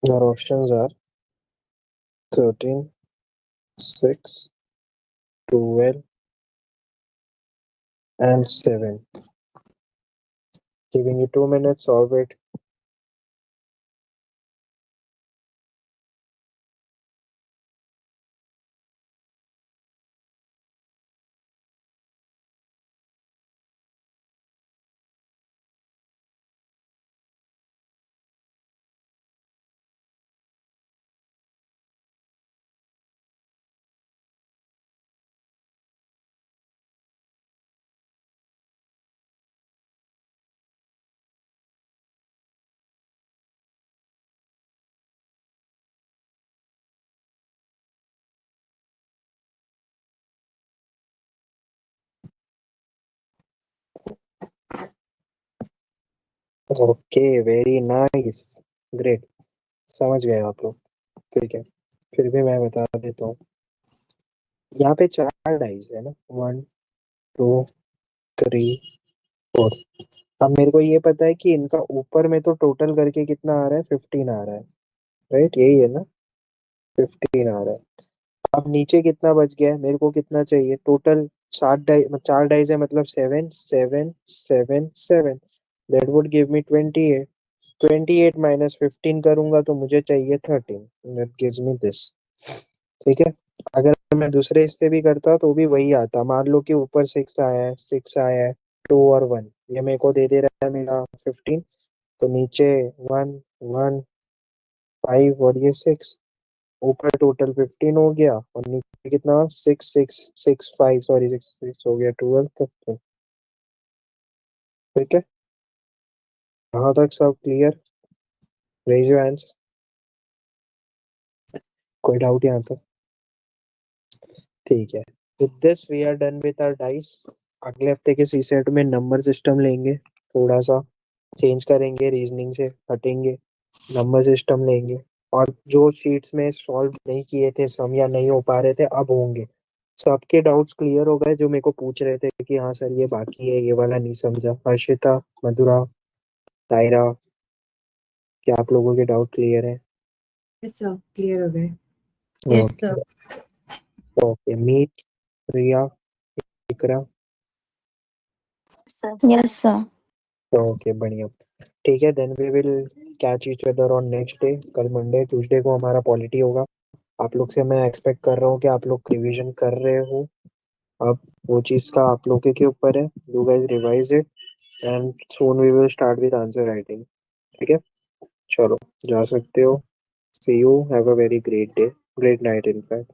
Your options are 13, 6, 12, and 7. Giving you 2 minutes, solve it. Okay, very nice, great, समझ गए आप लोग। ठीक है, फिर भी मैं बता देता हूँ, यहाँ पे 4 डाइस है ना, 1 2 3 4। अब मेरे को ये पता है कि इनका ऊपर में तो टोटल करके कितना आ रहा है, 15 आ रहा है, राइट, यही है ना, 15 आ रहा है। अब नीचे कितना बच गया है, मेरे को कितना चाहिए टोटल, 4 डाइस है, मतलब 7 7 7 7, that would give me 28। 28 minus 15 करूंगा तो मुझे चाहिए 13, दैट गिव्स मी दिस। ठीक है, अगर मैं दूसरे हिस्से भी करता तो भी वही आता, मान लो कि ऊपर 6 आया है, 6 आया है, 2 और 1, ये मेरे को दे दे रहा है मेरा 15, तो नीचे 1 1 5 और ये 6, ऊपर टोटल 15 हो गया और नीचे कितना, 6 6 6 5, सॉरी 6 6 हो गया 12 तक तो। ठीक है, कहाँ तक सब क्लियर? रेज योर हैंड्स, कोई डाउट यहाँ तक? ठीक है, with this we are done with our dice. अगले हफ्ते के सी सेट में नंबर सिस्टम लेंगे, थोड़ा सा चेंज करेंगे, रीजनिंग से हटेंगे, नंबर सिस्टम लेंगे, और जो शीट्स में सॉल्व नहीं किए थे सम या नहीं हो पा रहे थे अब होंगे। सबके डाउट्स क्लियर हो गए जो मेरे को पूछ रहे थे कि हाँ सर ये बाकी है, ये वाला नहीं समझा? हर्षिता, मधुरा, तायरा, क्या आप लोगों के डाउट क्लियर है? यस सर, क्लियर हो गए। Yes, sir. Okay, Meet, Riya, Iqra. Yes sir. Okay, बढ़िया। ठीक है, then we will catch each other on next day. कल मंडे, ट्यूसडे को हमारा पॉलिटी होगा। आप लोग से मैं एक्सपेक्ट कर रहा हूँ कि आप लोग रिवीजन कर रहे हो। अब वो चीज़ का आप लोगों के ऊपर है। You guys revise it and soon we will start with answer writing. ठीक है, चलो जा सकते हो। See you, have a very great day, great night in fact.